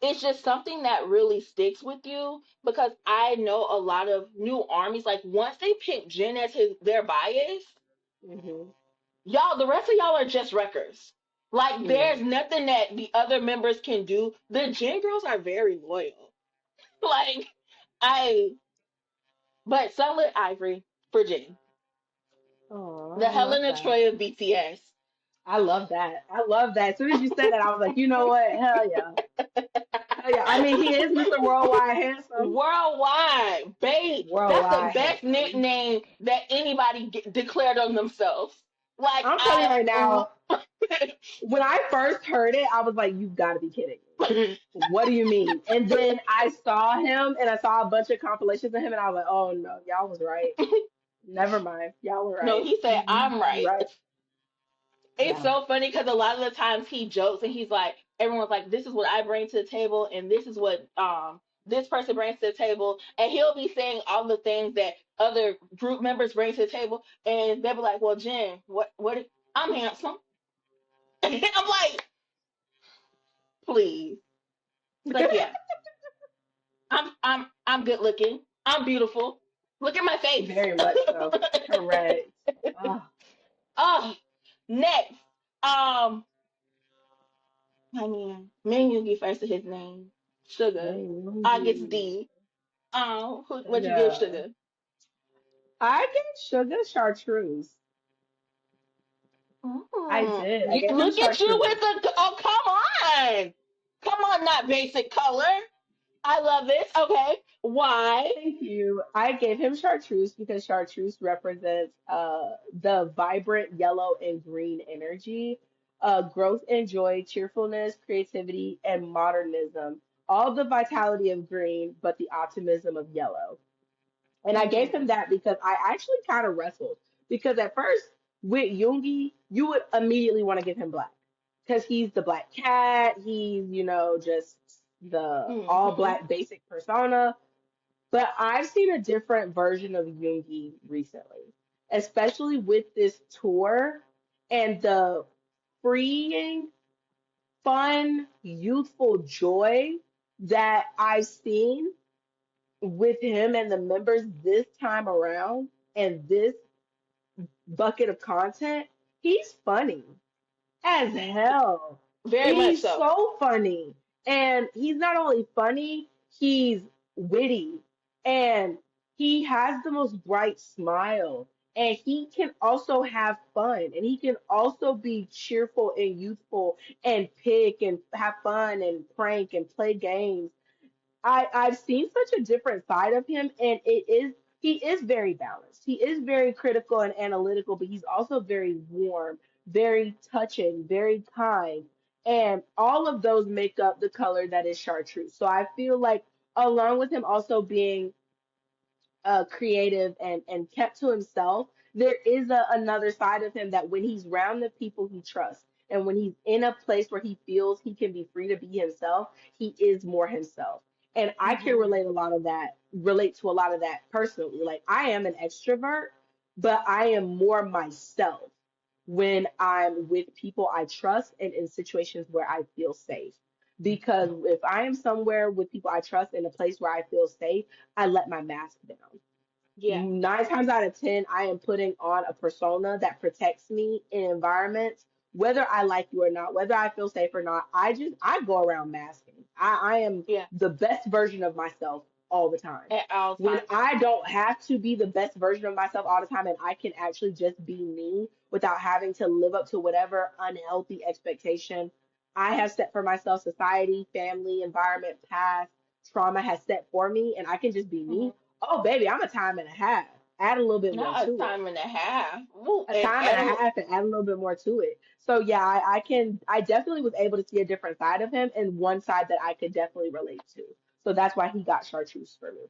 It's just something that really sticks with you, because I know a lot of new armies, like once they pick Jen as their bias, Mm-hmm. y'all, the rest of y'all are just wreckers. Like, there's Mm. nothing that the other members can do. The Jen girls are very loyal. Like, I, but Sunlit Ivory for Jen, Oh, the I love Helen of that. Troy of BTS. I love that. I love that. As soon as you said that, I was like, you know what? Hell yeah. Hell yeah. I mean, he is Mr. Worldwide Handsome. Worldwide, babe. That's the Worldwide best Handsome. nickname that anybody declared on themselves. Like, I'm telling you I right now, when I first heard it, I was like, you gotta be kidding me. What do you mean? And then I saw him and I saw a bunch of compilations of him and I was like, oh no, y'all was right. Never mind. Y'all were no, right. he said, I'm You right. right. It's Yeah. so funny because a lot of the times he jokes and he's like, everyone's like, this is what I bring to the table, and this is what this person brings to the table, and he'll be saying all the things that other group members bring to the table, and they'll be like, well, Jen, what? I'm handsome. And I'm like, please, like, yeah, I'm good looking, I'm beautiful. Look at my face. Very much so. Correct. Oh, Oh, next, um, I mean, Min Yoongi first to his name, Sugar. August man. D. What'd you give Sugar. Sugar? I gave Sugar chartreuse. I did. I gave him Look at you with chartreuse. the, oh, come on, not basic color. I love this. Okay, why? Thank you. I gave him chartreuse because chartreuse represents the vibrant yellow and green energy, growth and joy, cheerfulness, creativity, and modernism. All the vitality of green, but the optimism of yellow. And I gave him Mm, that because I actually kind of wrestled. Because at first, with Yoongi, you would immediately want to give him black. Because he's the black cat. He's, just the all mm-hmm. black basic persona. But I've seen a different version of Yoongi recently, especially with this tour and the freeing, fun, youthful joy that I've seen with him and the members this time around and this bucket of content. He's funny as hell. Very much He's so. so funny. And he's not only funny, he's witty. And he has the most bright smile. And he can also have fun. And he can also be cheerful and youthful and pick and have fun and prank and play games. I've seen such a different side of him, and he is very balanced. He is very critical and analytical, but he's also very warm, very touching, very kind, and all of those make up the color that is chartreuse. So I feel like along with him also being creative and kept to himself, there is another side of him that when he's around the people he trusts and when he's in a place where he feels he can be free to be himself, he is more himself. And I can Hmm. relate to a lot of that personally. Like I am an extrovert, but I am more myself when I'm with people I trust and in situations where I feel safe. Because if I am somewhere with people I trust in a place where I feel safe, I let my mask down. Yeah. 9 times out of 10, I am putting on a persona that protects me in environments, whether I like you or not, whether I feel safe or not. I go around masking. I am Yeah. the best version of myself all the time. At all When times. I don't have to be the best version of myself all the time and I can actually just be me without having to live up to whatever unhealthy expectation I have set for myself, society, family, environment, past, trauma has set for me, and I can just be Hmm. me. Oh, baby, I'm a time and a half. Add a little bit more Not a to it. time and a half. Woo. A time and a half and add a little bit more to it. So yeah, I definitely was able to see a different side of him and one side that I could definitely relate to. So that's why he got chartreuse for me.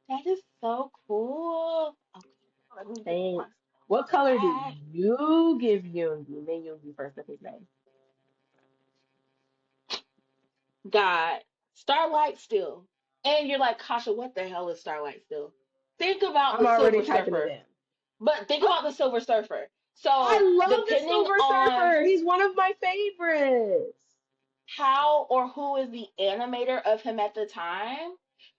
That is so cool. Okay, let me get my Thanks. What color did hat. you give Yoongi? Name Yoongi first of his name. God, Starlight Still. And you're like, Kasha, what the hell is Starlight Still? Think about I'm the already Silver typing it Surfer. in. But think about the Silver Surfer. I So, love the depending Silver on Surfer. He's one of my favorites. how or who is the animator of him at the time,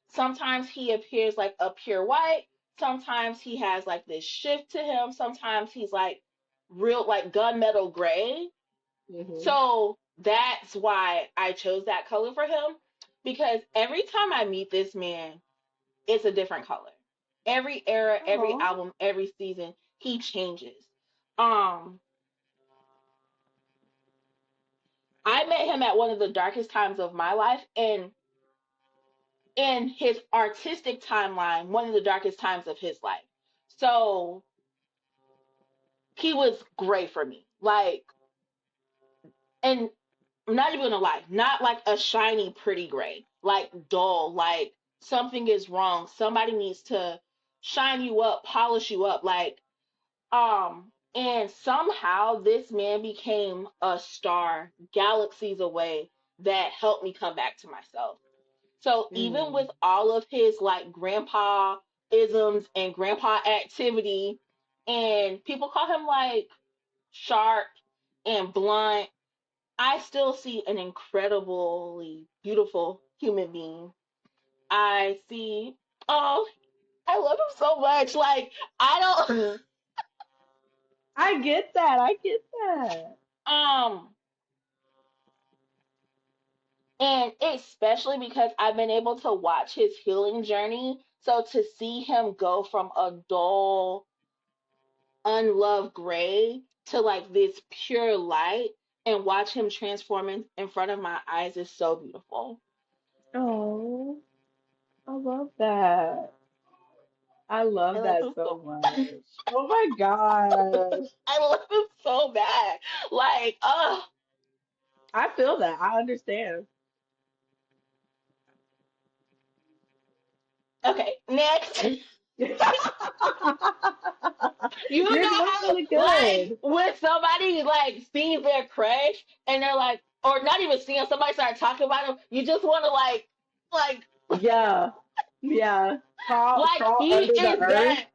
sometimes he appears like a pure white. Sometimes he has like this shift to him. Sometimes he's like real, like gunmetal gray. Hmm. So that's why I chose that color for him because every time I meet this man, it's a different color. Every era, every Oh. album, every season, he changes. Um, I met him at one of the darkest times of my life, and in his artistic timeline, one of the darkest times of his life. So he was great for me. Like, and I'm not even gonna lie, not like a shiny, pretty gray, like dull, like something is wrong. Somebody needs to shine you up, polish you up. And somehow this man became a star galaxies away that helped me come back to myself. So even Mm. with all of his like grandpa isms and grandpa activity, and people call him like sharp and blunt, I still see an incredibly beautiful human being. I see, oh, I love him so much. Like, I don't, I get that. I get that. um, and especially because I've been able to watch his healing journey. So to see him go from a dull, unloved gray to like this pure light and watch him transform in front of my eyes is so beautiful. Oh, I love that. I I love love that him so so much. Oh my gosh. I love him so bad. Like, oh, I feel that. I understand. okay, next. You're You know doing how really like good. when somebody like sees their crush and they're like, or not even seeing somebody start talking about them, you just want to like Yeah. Yeah. Like Crawl he under the is earth. that.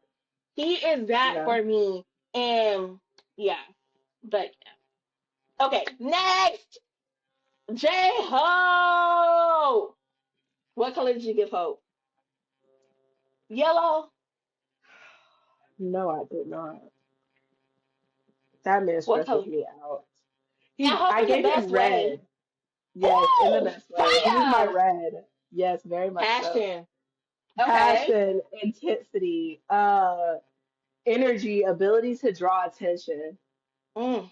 He is that Yeah. for me. And yeah, but yeah. Okay, next, J Ho. What color did you give Hope? Yellow. No, I did not. That man What stresses color? me out. I hope I in the gave him best way. red. Yes, in the Ooh, best way. He's my fire! red. Yes, very much so. Passion. Okay. Passion, intensity, energy, ability to draw attention. Mm.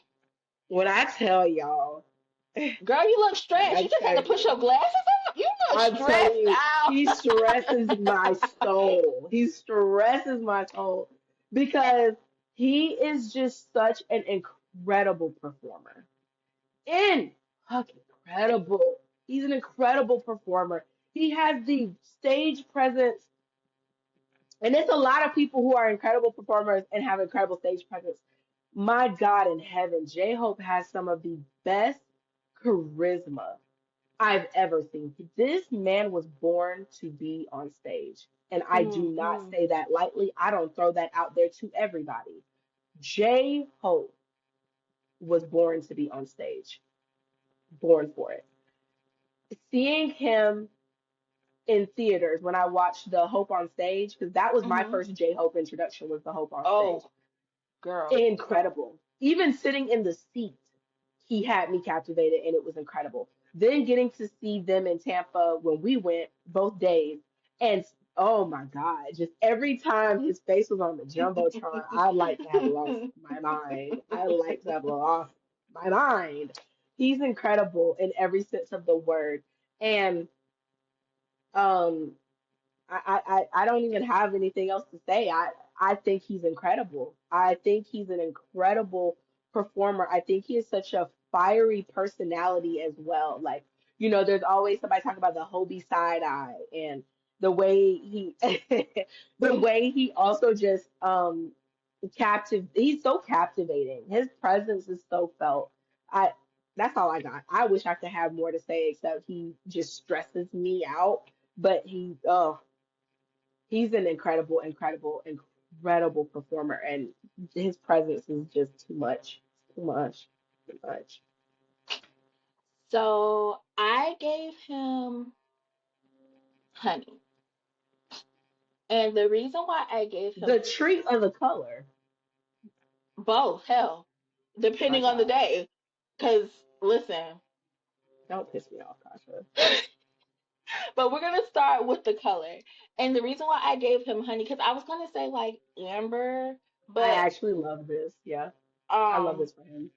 When I tell y'all, Girl, you look when stressed. I You just tell had to push your you, glasses up. You look I'm telling stressed you, out. he stresses my soul. He stresses my soul because he is just such an incredible performer. Incredible. He's an incredible performer. He has the stage presence, and it's a lot of people who are incredible performers and have incredible stage presence. My God in heaven, J Hope has some of the best charisma I've ever seen. This man was born to be on stage. And I do not Mm-hmm. say that lightly. I don't throw that out there to everybody. J Hope was born to be on stage, born for it. Seeing him in theaters when I watched the Hope on Stage, because that was my Mm-hmm. first J Hope introduction, was the Hope on Stage. Oh, girl. Incredible. Even sitting in the seat, he had me captivated and it was incredible. Then getting to see them in Tampa when we went both days, and oh my God, just every time his face was on the Jumbotron, I like to have lost my mind. I like to have lost my mind. He's incredible in every sense of the word. And um I don't even have anything else to say. I think he's incredible. I think he's an incredible performer. I think he is such a fiery personality as well. Like, there's always somebody talking about the Hobie side eye and the way he the way he also just he's so captivating. His presence is so felt. I That's all I got. I wish I could have more to say except he just stresses me out. But he's an incredible performer, and his presence is just too much, too much, too much. So I gave him honey. And the reason why I gave him The treat of the color. both, hell, My depending on the God, day. Because, listen, don't piss me off, Kasha. but we're going to start with the color. And the reason why I gave him honey, because I was going to say like amber, I but actually love this. Yeah, I love um, this for him.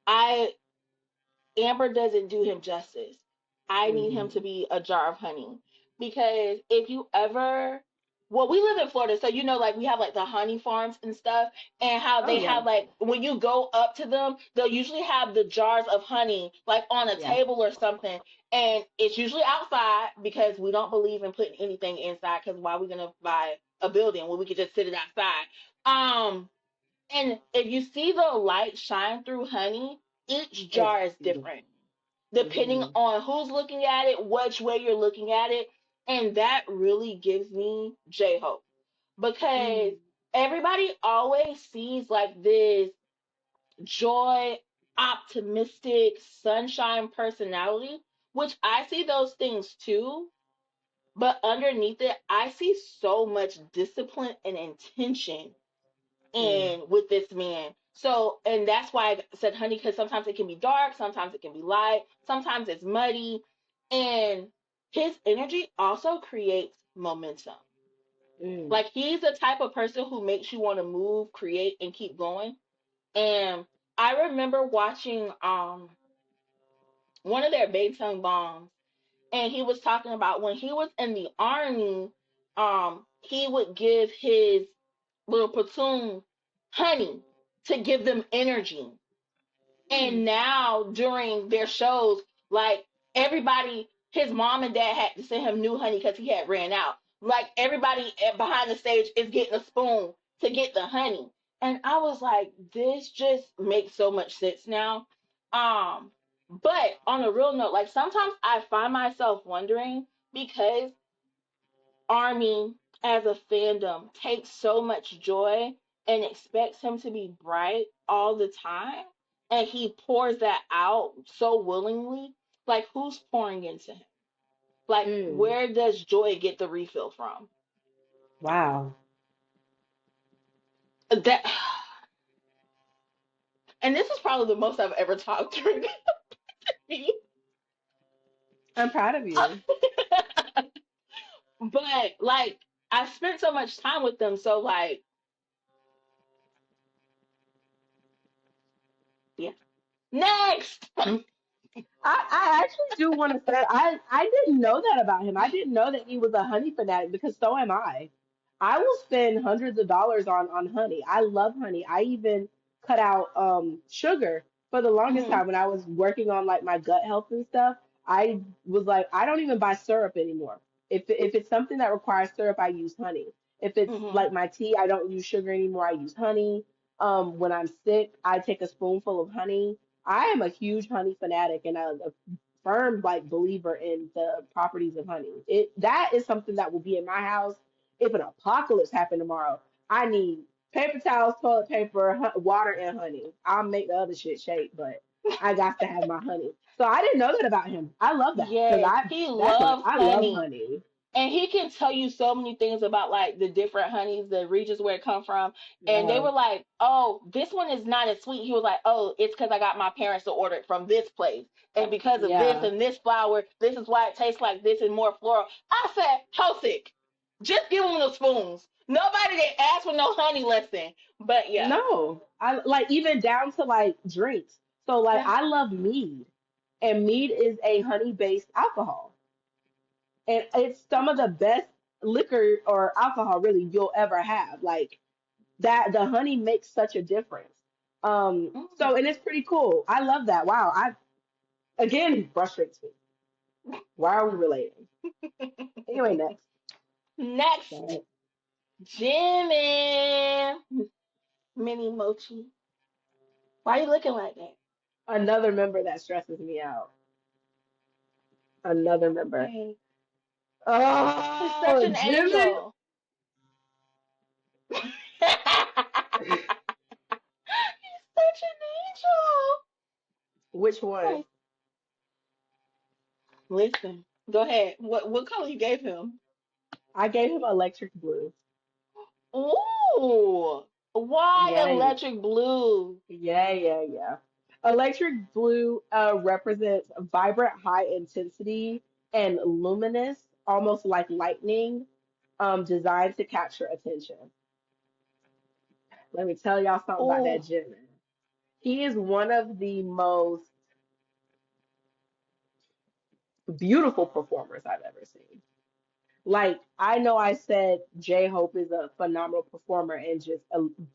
I Amber doesn't do him justice. I need him to Hmm. be a jar of honey because if you ever, well, we live in Florida, so like we have like the honey farms and stuff, and how Oh they yeah, have like when you go up to them, they'll usually have the jars of honey like on a yeah. table or something, and it's usually outside because we don't believe in putting anything inside. Because why are we gonna buy a building when we could just sit it outside? Um, and if you see the light shine through honey, each It's jar is different beautiful. depending Hmm. on who's looking at it, which way you're looking at it. And that really gives me J Hope because Mm. everybody always sees like this joy, optimistic, sunshine personality, which I see those things too. But underneath it, I see so much discipline and intention Mm. in with this man. So, and that's why I said honey, because sometimes it can be dark, sometimes it can be light, sometimes it's muddy. And his energy also creates momentum. Mm. Like he's the type of person who makes you want to move, create, and keep going. And I remember watching one of their Baytone bombs, and he was talking about when he was in the army, he would give his little platoon honey to give them energy. And Mm. now during their shows, like everybody, his mom and dad had to send him new honey because he had ran out. Like everybody behind the stage is getting a spoon to get the honey. And I was like, this just makes so much sense now. But on a real note, like sometimes I find myself wondering because Army as a fandom takes so much joy and expects him to be bright all the time, and he pours that out so willingly. Like, who's pouring into him? Like, Mm, where does Joy get the refill from? wow. That, and this is probably the most I've ever talked during the I'm proud of you. but like, I spent so much time with them, so like, yeah. Next. I actually do want to say I didn't know that about him. I didn't know that he was a honey fanatic because so am I. I will spend hundreds of dollars on honey. I love honey. I even cut out sugar for the longest Hmm. time when I was working on like my gut health and stuff. I was like I don't even buy syrup anymore. If it's something that requires syrup, I use honey. If it's Hmm. like my tea, I don't use sugar anymore. I use honey. When I'm sick, I take a spoonful of honey. I am a huge honey fanatic and a firm like believer in the properties of honey. It that is something that will be in my house if an apocalypse happened tomorrow. I need paper towels, toilet paper, water, and honey. I'll make the other shit shake, but I got to have my honey. So I didn't know that about him. I love that because Yes, he loves I love honey. honey. And he can tell you so many things about like the different honeys, the regions where it come from. And they Yeah, were like, "Oh, this one is not as sweet." He was like, "Oh, it's because I got my parents to order it from this place, and because of this yeah. and this flour, this is why it tastes like this and more floral." I said, "Hosick, just give them the spoons. Nobody did ask for no honey lesson." But yeah, No, I like even down to like drinks. So like yeah. I love mead, and mead is a honey-based alcohol, and it's some of the best liquor or alcohol really you'll ever have. Like that, the honey makes such a difference. Mm. So and it's pretty cool. I love that. Wow. I again frustrates me. Why are we relating? Anyway, next. Next, Right. Jimmy, mini mochi. Why are you looking like that? Another member that stresses me out. Another member. Okay. He's such Oh, an Jimin. angel. He's such an angel. Which one? Like, listen, go ahead. What color you gave him? I gave him electric blue. Ooh, why Yeah, yeah, electric blue? yeah. Electric blue represents vibrant, high intensity and luminous, almost like lightning, designed to capture attention. Let me tell y'all something about that Ooh, Gemini. He is one of the most beautiful performers I've ever seen. Like I know I said J Hope is a phenomenal performer and just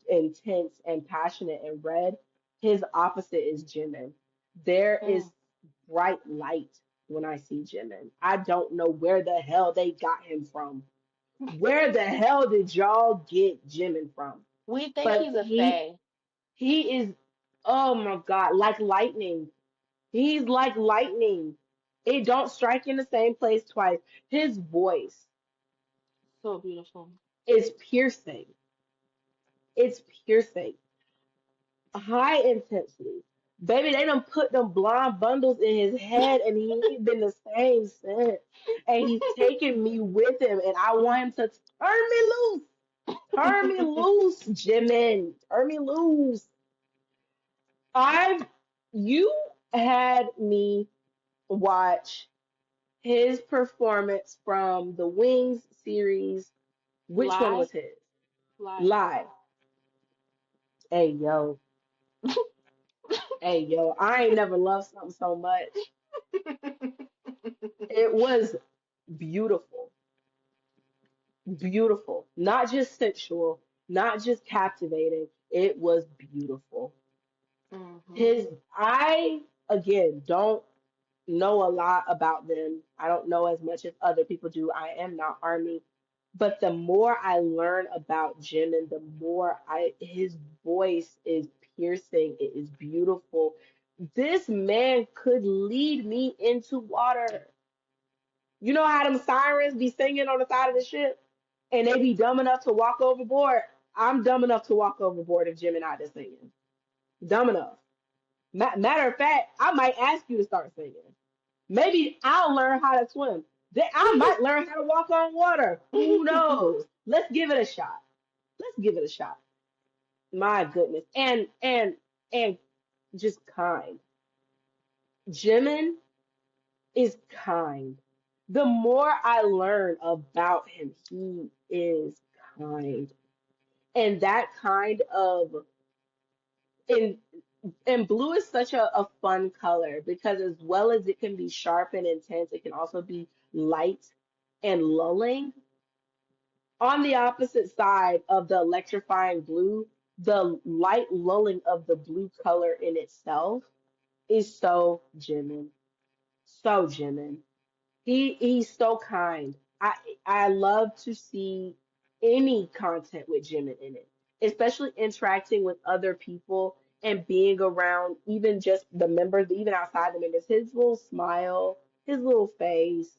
intense and passionate and red. His opposite is Jimin. There is mm. bright light when I see Jimin. I don't know where the hell they got him from. Where the hell did y'all get Jimin from? We think But he's a fae. he is oh my god, like lightning. He's like lightning. It don't strike in the same place twice. His voice So beautiful. is piercing. It's piercing. High intensity. Baby, they done put them blonde bundles in his head and he ain't been the same since. And he's taking me with him and I want him to turn me loose. Turn me loose, Jimin. Turn me loose. I've you had me watch his performance from the Wings series. Which one Lie, was his? lie. Live. Hey yo, hey yo, I ain't never loved something so much. It was beautiful, beautiful. Not just sensual, not just captivating. It was beautiful. Hmm. His, I again don't know a lot about them. I don't know as much as other people do. I am not Army. But the more I learn about Jim and the more his voice is piercing, it is beautiful. This man could lead me into water. You know how them sirens be singing on the side of the ship, and they be dumb enough to walk overboard. I'm dumb enough to walk overboard if Jim and I is singing. Dumb enough. Matter of fact, I might ask you to start singing. Maybe I'll learn how to swim. Then I might learn how to walk on water. Who knows? Let's give it a shot. Let's give it a shot. My goodness. And just kind. Jimin is kind. The more I learn about him, he is kind. And that kind of and and blue is such a fun color because as well as it can be sharp and intense, it can also be light and lulling. On the opposite side of the electrifying blue, the light lulling of the blue color in itself is so Jimin. So Jimin. He's so kind. I love to see any content with Jimin in it, especially interacting with other people and being around even just the members, even outside the members. His little smile, his little face.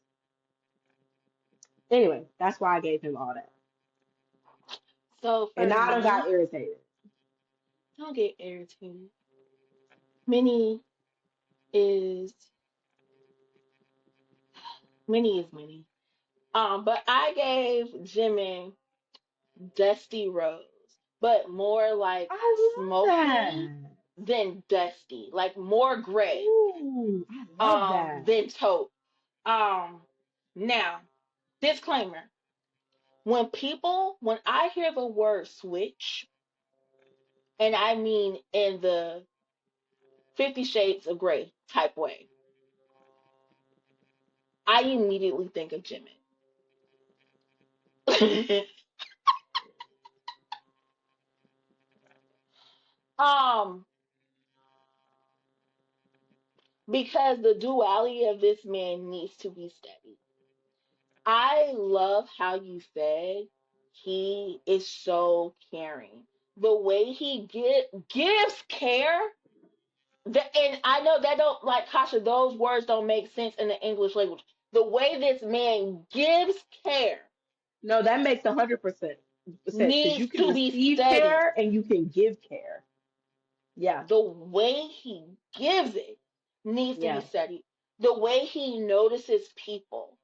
Anyway, that's why I gave him all that. So And for now I done got me, irritated. don't get irritated. Minnie is Minnie is Minnie. But I gave Jimin Dusty Rose, but more like I love smoky that. than dusty, like more gray, Ooh, I love that. than taupe. Um, Now, disclaimer: when I hear the word switch, and I mean in the 50 Shades of Grey type way, I immediately think of Jimin. um, because the duality of this man needs to be steady. I love how you said he is so caring. The way he gives care, and I know that don't like Kasha. Those words don't make sense in the English language. The way this man gives care No, that makes 100% sense because you needs can to be receive steady. care and you can give care. Yeah, The way he gives it needs to be yeah. steady. The way he notices people,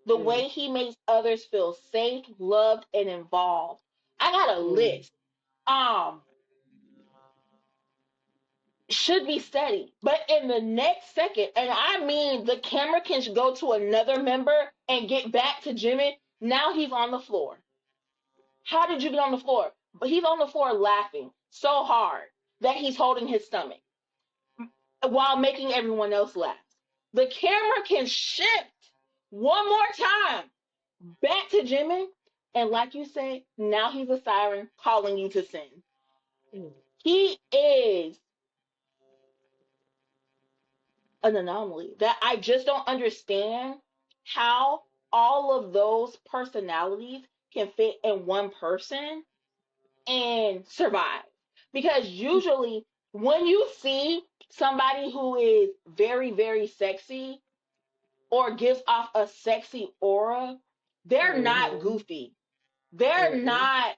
the Mm, way he makes others feel safe, loved, and involved. I got a mm, list. Um, should be steady. But in the next second, and I mean the camera can go to another member and get back to Jimmy. Now he's on the floor. How did you get on the floor? But he's on the floor laughing so hard that he's holding his stomach while making everyone else laugh. The camera can shift one more time back to Jimmy. And like you say, now he's a siren calling you to sin. mm. He is an anomaly that I just don't understand how all of those personalities can fit in one person and survive. Because usually when you see somebody who is very, very sexy or gives off a sexy aura, they're not Mm-hmm, goofy. They're mm-hmm. not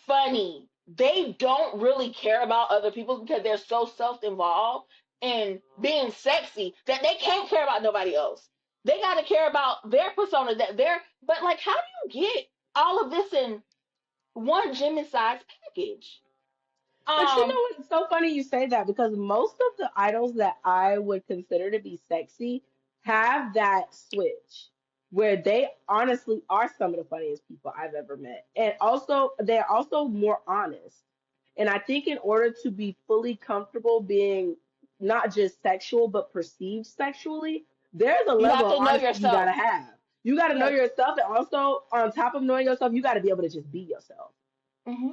funny. They don't really care about other people because they're so self-involved in being sexy that they can't care about nobody else. They got to care about their persona that they're. But like, how do you get all of this in one Jimmy size package? But you know Um, what? It's so funny you say that because most of the idols that I would consider to be sexy have that switch where they honestly are some of the funniest people I've ever met. And also, they're also more honest. And I think in order to be fully comfortable being not just sexual, but perceived sexually, there's a you level have of to know honesty you got to yourself. have. You got to know Yes. yourself. And also, on top of knowing yourself, you got to be able to just be yourself. Hmm.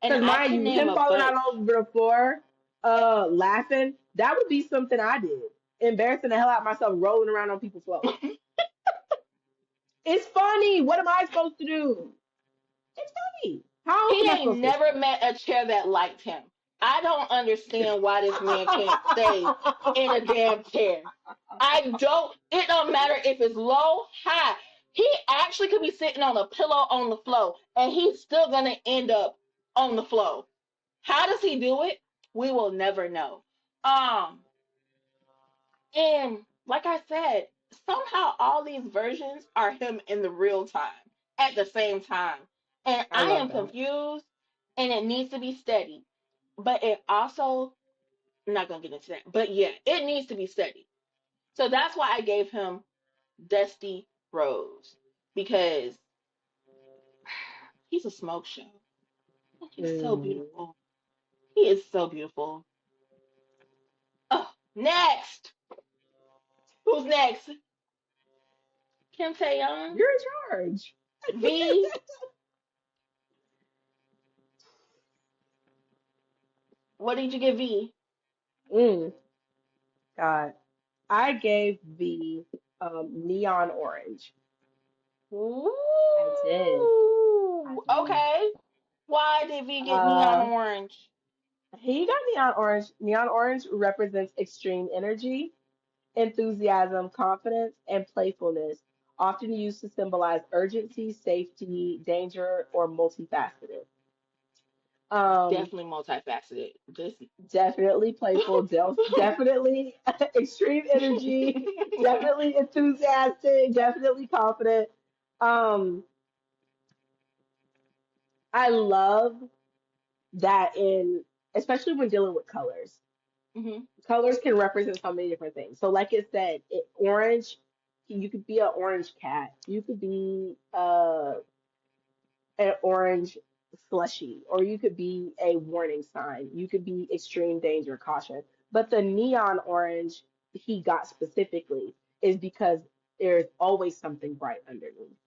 And Because I mind can you, name him a falling out bunch. over the floor, laughing, that would be something I did. Embarrassing the hell out of myself, rolling around on people's floors. It's funny. What am I supposed to do? It's funny. How else He am I ain't supposed to never explain it? met a chair that liked him. I don't understand why this man can't stay in a damn chair. I don't. It don't matter if it's low, high. He actually could be sitting on a pillow on the floor, and he's still gonna end up on the floor. How does he do it? We will never know. Um, and like I said, somehow all these versions are him in the real time at the same time, and I I love am that. confused. And it needs to be steady, but it also I'm not gonna get into that. But yeah, it needs to be steady. So that's why I gave him Dusty Rose because he's a smoke show. And he's so Mm. beautiful. He is so beautiful. Oh, next. Who's next? Kim Taeyong. You're in charge. V. What did you give V? Mm. God, I gave the neon orange. I did. I Ooh. did. Okay. Why did V get neon Uh, orange? he got neon orange. Neon orange represents extreme energy, enthusiasm, confidence, and playfulness, often used to symbolize urgency, safety, danger, or multifaceted. Um, Definitely multifaceted. Just Definitely playful, definitely extreme energy, definitely enthusiastic, definitely confident. Um, I love that in, especially when dealing with colors. hmm Colors can represent so many different things. So, like it said, orange, you could be an orange cat. You could be an orange slushy, or you could be a warning sign. You could be extreme danger, caution. But the neon orange he got specifically is because there's always something bright underneath.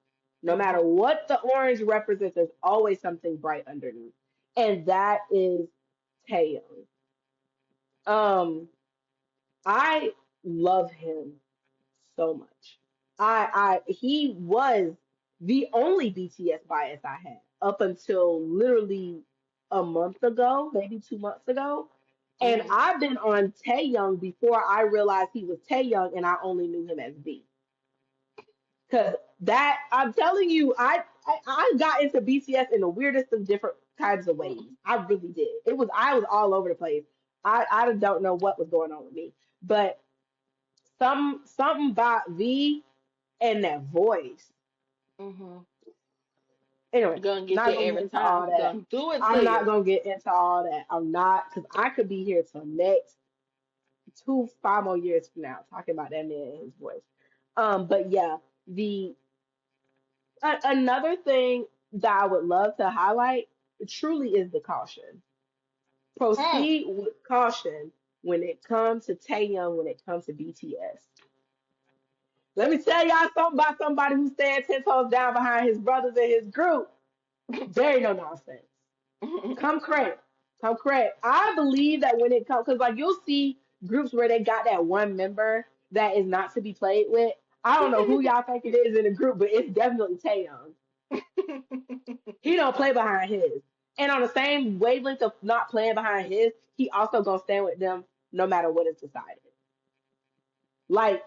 No matter hmm what the orange represents, there's always something bright underneath. And that is Taeyong. Um, I love him so much. He was the only BTS bias I had up until literally a month ago, maybe 2 months ago. And hmm I've been on Taeyong before I realized he was Taeyong and I only knew him as B. Cause that I'm telling you, I got into BTS in the weirdest of different kinds of ways. I really did. I was all over the place. I don't know what was going on with me. But something about V and that voice. hmm Anyway, Gonna get you not gonna get every into all time. that. Gonna do it I'm to not you. gonna get into all that. I'm not, because I could be here till next 5 more years from now talking about that man and his voice. But yeah, the another thing that I would love to highlight truly is the caution. Mm. Proceed with caution when it comes to Taeyong, when it comes to BTS. Let me tell y'all something about somebody who stands 10 toes down behind his brothers and his group. There ain't no nonsense. Come correct. Come correct. I believe that when it comes, because like you'll see groups where they got that one member that is not to be played with. I don't know who y'all think it is in the group, but it's definitely Taeyong. He don't play behind his. And on the same wavelength of not playing behind his, he also gonna stand with them no matter what is decided. Like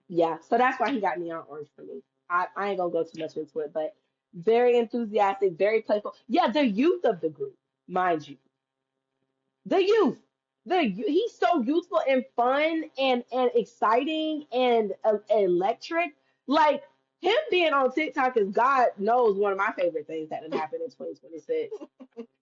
yeah, so that's why he got neon orange for me. I ain't gonna go too much into it, but very enthusiastic, very playful. Yeah, the youth of the group, mind you, the youth. He's so youthful and fun and exciting and electric. Like him being on TikTok is God knows one of my favorite things that did happen in 2026.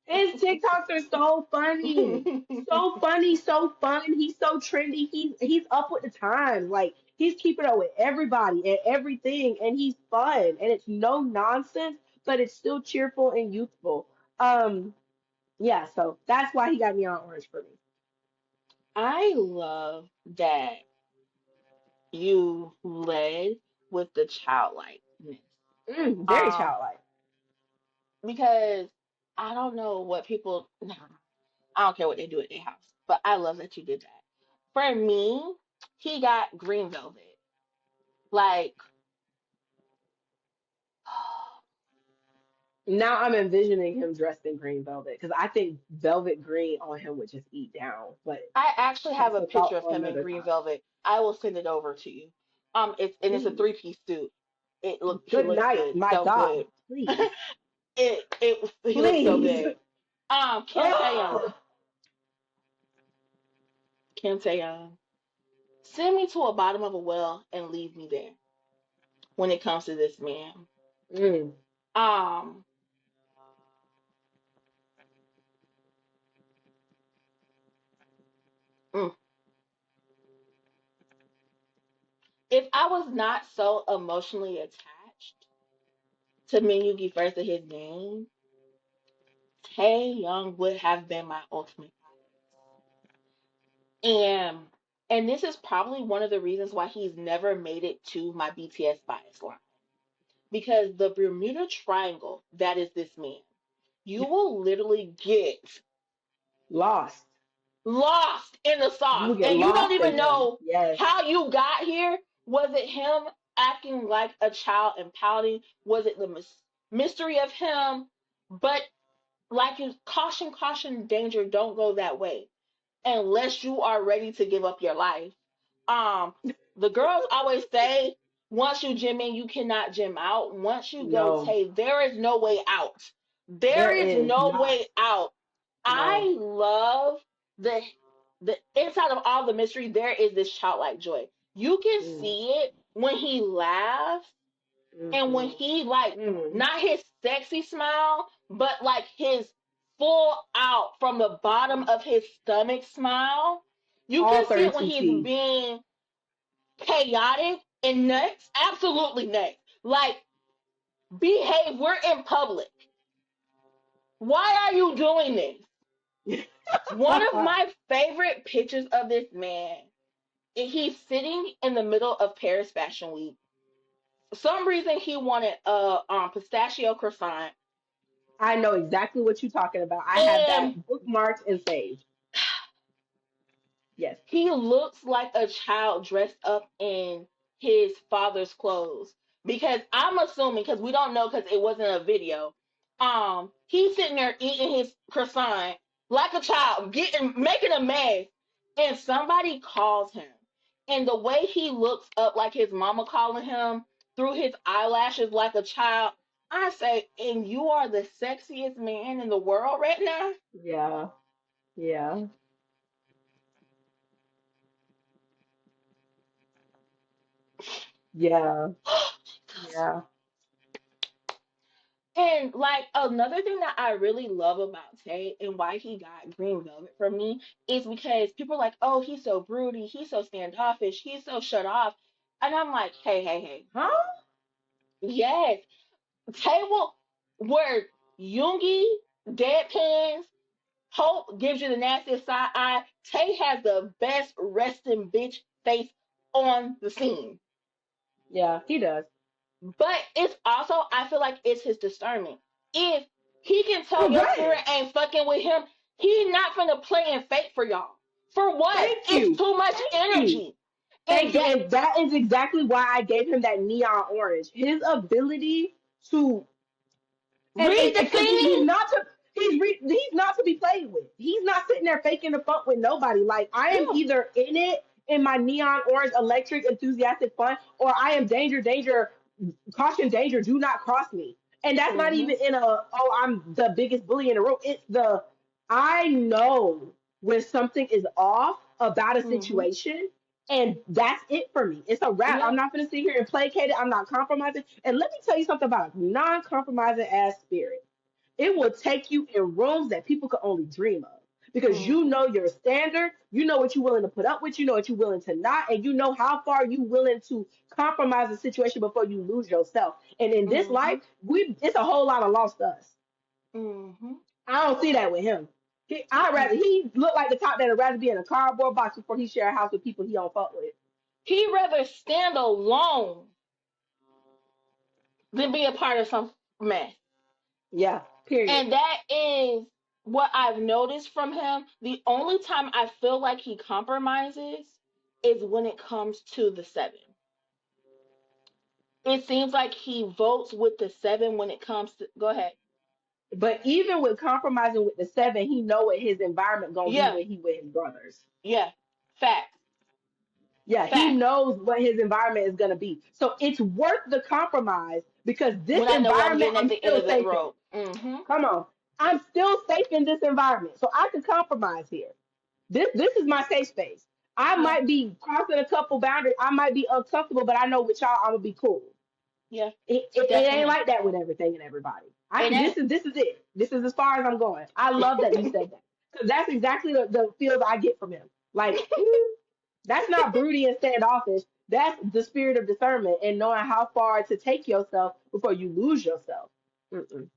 His TikToks are so funny. So funny, so fun. He's so trendy. He's up with the times. Like he's keeping up with everybody and everything, and he's fun. And it's no nonsense, but it's still cheerful and youthful. Yeah, so that's why he got me on orange for me. I love that you led with the childlikeness. Very Um, childlike. because I don't know what people, I don't care what they do at their house, but I love that you did that. For me, he got green velvet. Like, Now I'm envisioning him dressed in green velvet because I think velvet green on him would just eat down. But I actually have that's a a picture thought of for him in another green time. velvet. I will send it over to you. It's a Please. three-piece suit. He Good looks night, good, my so God. good. Please. He looks so Please. good. Kim Taeyoung, Oh, Kim Taeyoung, send me to a bottom of a well and leave me there. When it comes to this man, mm, um, mm, if I was not so emotionally attached to Minyuki first of his name, Taeyoung would have been my ultimate bias. And this is probably one of the reasons why he's never made it to my BTS bias line. Because the Bermuda Triangle, that is this man, you will literally get lost. lost in the You sauce. will get And you don't lost in even him. know Yes. how you got here. Was it him acting like a child and pouting? Was it the mystery of him? But like you, caution, caution, danger, don't go that way unless you are ready to give up your life. Um, the girls always say, once you gym in, you cannot gym out. Once you go No, Tay, there is no way out. There there is is no not. way out. No. I love the the inside of all the mystery. There is this childlike joy. You can Mm, see it when he laughs and when mm-hmm. he like Mm. not his sexy smile, but like his full out from the bottom of his stomach smile. You All can see it when 32 he's T's. being chaotic and nuts. Absolutely nuts. Like, behave. We're in public. Why are you doing this? One of my favorite pictures of this man is he's sitting in the middle of Paris Fashion Week. For some reason he wanted a pistachio croissant. I know exactly what you're talking about. I have that And bookmarked and saved. Yes. he looks like a child dressed up in his father's clothes. Because I'm assuming, because we don't know, because it wasn't a video. He's sitting there eating his croissant like a child, making a mess, and somebody calls him. And the way he looks up, like his mama calling him through his eyelashes, like a child. I say, and you are the sexiest man in the world right now. Yeah. Yeah. Yeah. Yeah. And like another thing that I really love about Tay and why he got Green Velvet from me is because people are like, oh, he's so broody, he's so standoffish, he's so shut off. And I'm like, hey, hey, hey. Huh? Yes. Tay will where Yoongi, deadpans, Hope gives you the nastiest side eye. Tay has the best resting bitch face on the scene. Yeah, he does. But it's also, I feel like it's his discernment. If he can tell your spirit Correct. ain't fucking with him, he not gonna play and fake for y'all. For what? Thank It's you. too much Thank you. energy. Thank And you. that And that is exactly why I gave him that neon orange. His ability to and read the because he's scene. not to he's not to be played with. He's not sitting there faking the funk with nobody. Like I am Yeah. either in it in my neon orange electric enthusiastic fun, or I am danger, danger, caution, danger, do not cross me. And that's not Mm-hmm. even in a oh I'm the biggest bully in the room. It's the I know when something is off about a Mm-hmm. situation. And that's it for me. It's a wrap. I'm Yeah. not going to sit here and placate it. I'm not compromising. And let me tell you something about a non-compromising ass spirit. It will take you in rooms that people could only dream of because you Mm-hmm. know your standard, you know what you're willing to put up with, you know what you're willing to not, and you know how far you willing to compromise the situation before you lose yourself. And in this Mm-hmm. life, we it's a whole lot of lost us. Mm-hmm. I don't see that with him. He looked like the top that'd rather be in a cardboard box before he share a house with people he don't fuck with. He rather stand alone than be a part of some mess. Yeah. Period. And that is what I've noticed from him. The only time I feel like he compromises is when it comes to the seven. It seems like he votes with the seven when it comes to. Go ahead. But even with compromising with the 7, he know what his environment gonna be Yeah, when he with his brothers. yeah. Facts. Yeah, he Facts. knows what his environment is gonna be. So it's worth the compromise because this When I know what I'm environment getting at I'm the end still of the safe in. road. Mm-hmm. Come on. I'm still safe in this environment. So I can compromise here. This is my safe space. I Yeah, might be crossing a couple boundaries. I might be uncomfortable, but I know with y'all I'm gonna be cool. yeah. It ain't Definitely. like that with everything and everybody. It This is it. This is as far as I'm going. I love that you ain't. said that because that's exactly the feels I get from him. Like that's not broody and standoffish. That's the spirit of discernment and knowing how far to take yourself before you lose yourself. Mm-mm.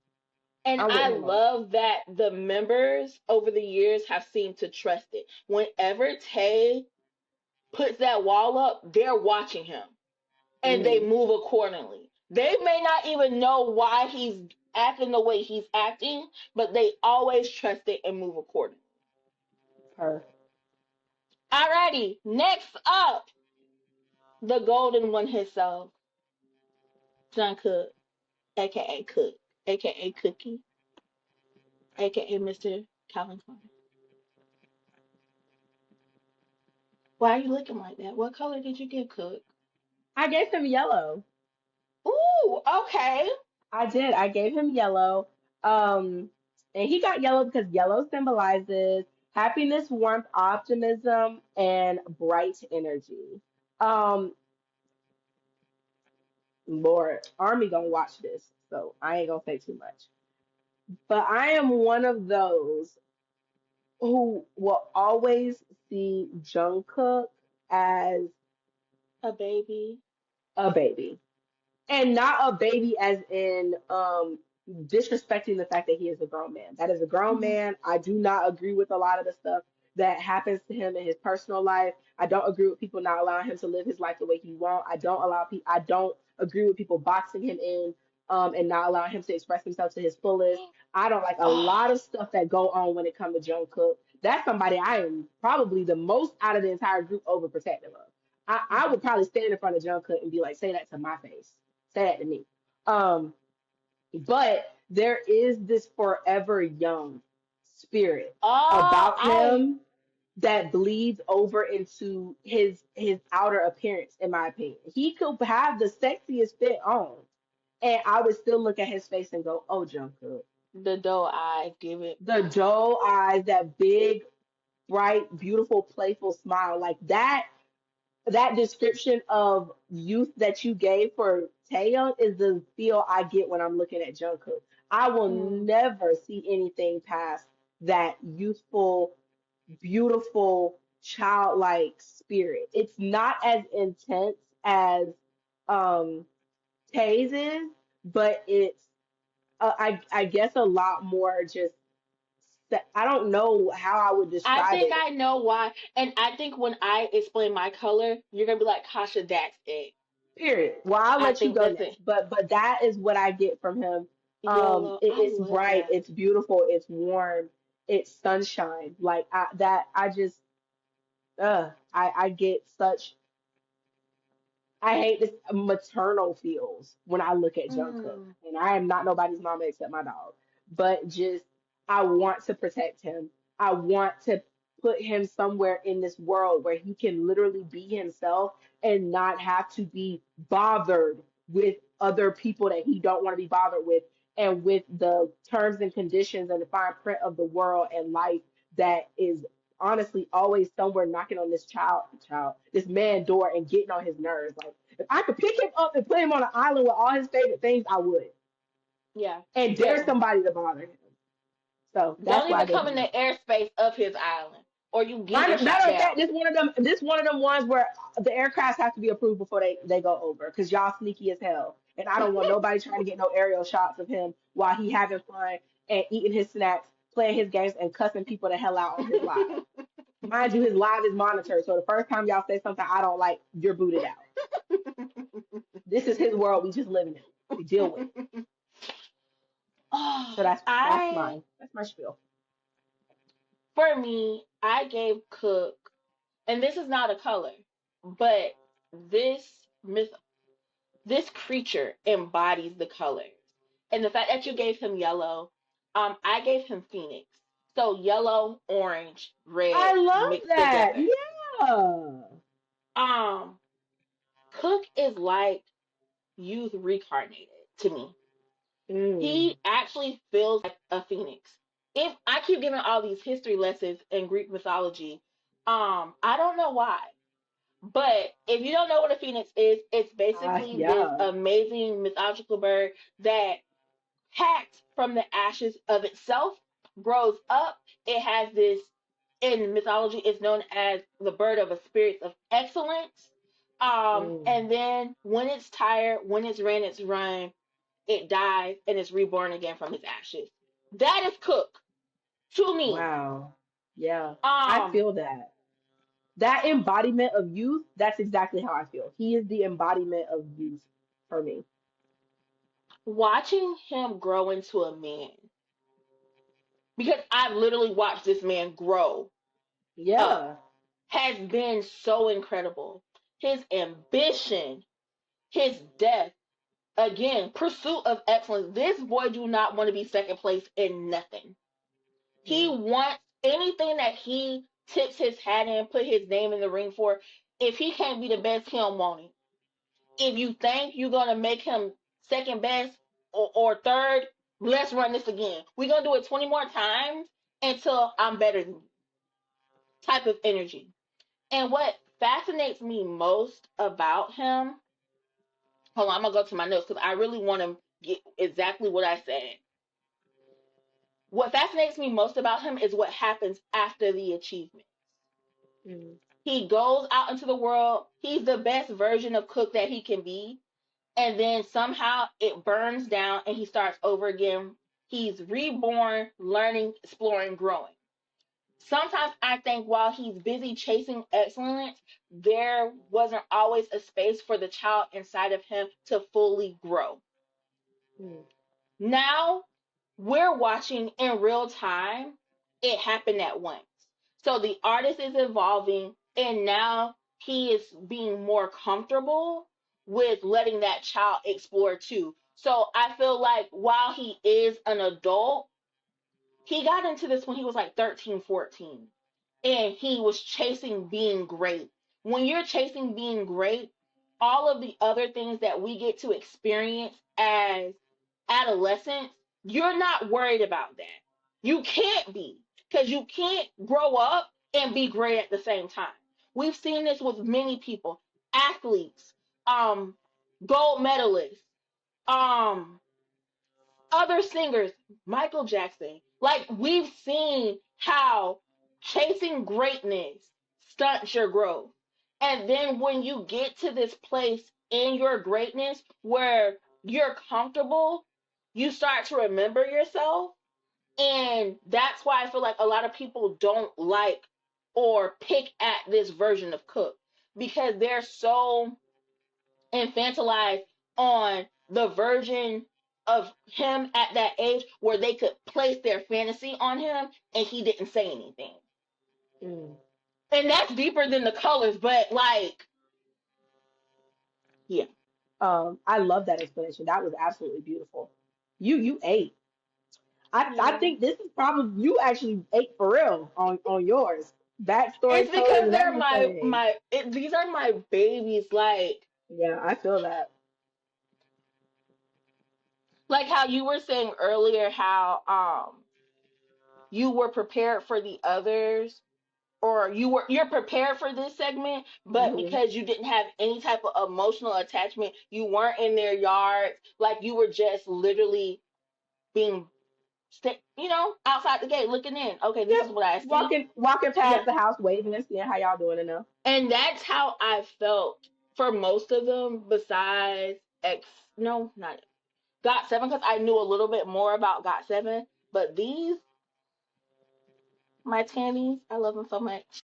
And I'm with I him on that. love that the members over the years have seemed to trust it. Whenever Tay puts that wall up, they're watching him and they Mm-hmm. move accordingly. They may not even know why he's acting the way he's acting, but they always trust it and move accordingly. Her. Alrighty, next up, the golden one himself, John Cook, aka Cook, aka Cookie, aka Mr. Calvin Klein. Why are you looking like that? What color did you give Cook? I gave him yellow. Ooh, okay. I did. I gave him yellow. Um, and he got yellow because yellow symbolizes happiness, warmth, optimism, and bright energy. Um, Lord, Army gonna watch this, so I ain't gonna say too much. But I am one of those who will always see Jungkook as A baby. a baby. And not a baby as in disrespecting the fact that he is a grown man. That is a grown Mhm. man. I do not agree with a lot of the stuff that happens to him in his personal life. I don't agree with people not allowing him to live his life the way he wants. I don't agree with people boxing him in and not allowing him to express himself to his fullest. I don't like a Oh, lot of stuff that go on when it comes to Jungkook. That's somebody I am probably the most out of the entire group overprotective of. I mhm. would probably stand in front of Jungkook and be like, say that to my face. Say that to me. Um, but there is this forever young spirit Oh, about I him that bleeds over into his outer appearance, in my opinion. He could have the sexiest fit on, and I would still look at his face and go, "Oh, Jungkook." the doe eyes give it. The doe eyes, that big, bright, beautiful, playful smile, like that description of youth that you gave for Taeyong is the feel I get when I'm looking at Jungkook. I will Mm. never see anything past that youthful, beautiful, childlike spirit. It's not as intense as um Tae's is, but it's I guess a lot more just I don't know how I would I describe think it. I know why. And I think when I explain my color, you're gonna be like, Kasha, that's it. Period. Well, I'll I let you think go that's it. next, but that is what I get from him. Yellow. I It's love bright, that. it's beautiful, it's warm, it's sunshine. Like I just I get such I hate this maternal feels when I look at Jungkook, Mm. and I am not nobody's mama except my dog. But just I want to protect him. I want to put him somewhere in this world where he can literally be himself and not have to be bothered with other people that he don't want to be bothered with, and with the terms and conditions and the fine print of the world and life that is honestly always somewhere knocking on this man door and getting on his nerves. Like if I could pick him up and put him on an island with all his favorite things, I would. Yeah, And dare definitely. somebody to bother him. So that's Don't why I even gave come him in the yellow. airspace of his island, or you getting shot Matter of fact, down. this one of them ones where the aircrafts have to be approved before they go over because y'all sneaky as hell. And I don't want nobody trying to get no aerial shots of him while he having fun and eating his snacks, playing his games, and cussing people the hell out on his live. Mind you, his live is monitored, so the first time y'all say something I don't like, you're booted out. This is his world. We just living in. We deal with it. Oh, So that's I mine. That's my spiel. for me, I gave Cook, and this is not a color, but this myth, this creature embodies the colors, and the fact that you gave him yellow. I gave him Phoenix. So yellow, orange, red I love mixed that. together. Yeah. Um, Cook is like youth reincarnated to me. Mm. He actually feels like a phoenix. If I keep giving all these history lessons in Greek mythology, I don't know why. But if you don't know what a phoenix is, it's basically this Yeah. amazing mythological bird that hacked from the ashes of itself, grows up. It has this, in mythology, it's known as the bird of a spirit of excellence. Mm. And then when it's tired, when it's ran its run, it dies and is reborn again from its ashes. That is Cook to me. Wow. Yeah. I Um, feel that. That embodiment of youth, that's exactly how I feel. He is the embodiment of youth for me. Watching him grow into a man, because I've literally watched this man grow up, Yeah. has been so incredible. His ambition, his depth, again, pursuit of excellence. This boy do not want to be second place in nothing. He Mm. wants anything that he tips his hat in, put his name in the ring for. If he can't be the best, he don't want it. If you think you're gonna make him second best or third, let's run this again. We're gonna do it 20 more times until I'm better than you. Type of energy. And what fascinates me most about him, hold on, I'm gonna go to my notes because I really want to get exactly what I said. What fascinates me most about him is what happens after the achievement. Mm. He goes out into the world. He's the best version of Cook that he can be. And then somehow it burns down and he starts over again. He's reborn, learning, exploring, growing. Sometimes I think while he's busy chasing excellence, there wasn't always a space for the child inside of him to fully grow. Mm. Now we're watching in real time it happen at once. So the artist is evolving and now he is being more comfortable with letting that child explore too. So I feel like while he is an adult, he got into this when he was like 13, 14, and he was chasing being great. When you're chasing being great, all of the other things that we get to experience as adolescents, you're not worried about that. You can't be, because you can't grow up and be great at the same time. We've seen this with many people, athletes, um, gold medalists, um, other singers, Michael Jackson. Like we've seen how chasing greatness stunts your growth. And then when you get to this place in your greatness where you're comfortable, you start to remember yourself. And that's why I feel like a lot of people don't like or pick at this version of Cook because they're so infantilized on the version of him at that age where they could place their fantasy on him and he didn't say anything. Mm. And that's deeper than the colors, but like, yeah. I love that explanation. That was absolutely beautiful. You ate. I Yeah. think this is probably you actually ate for real on yours. It's Backstory colors because and they're my everything. my these are my babies, Yeah, I feel that. like how you were saying earlier how you were prepared for the others or you're prepared for this segment, but Hmm. because you didn't have any type of emotional attachment, you weren't in their yards, like you were just literally being outside the gate looking in. Okay, this Yep. is what I see. Walking Yeah. past the house, waving and seeing how y'all doing enough. And that's how I felt for most of them besides X, no, not Got 7, because I knew a little bit more about Got 7, but these, my Tammys, I love them so much.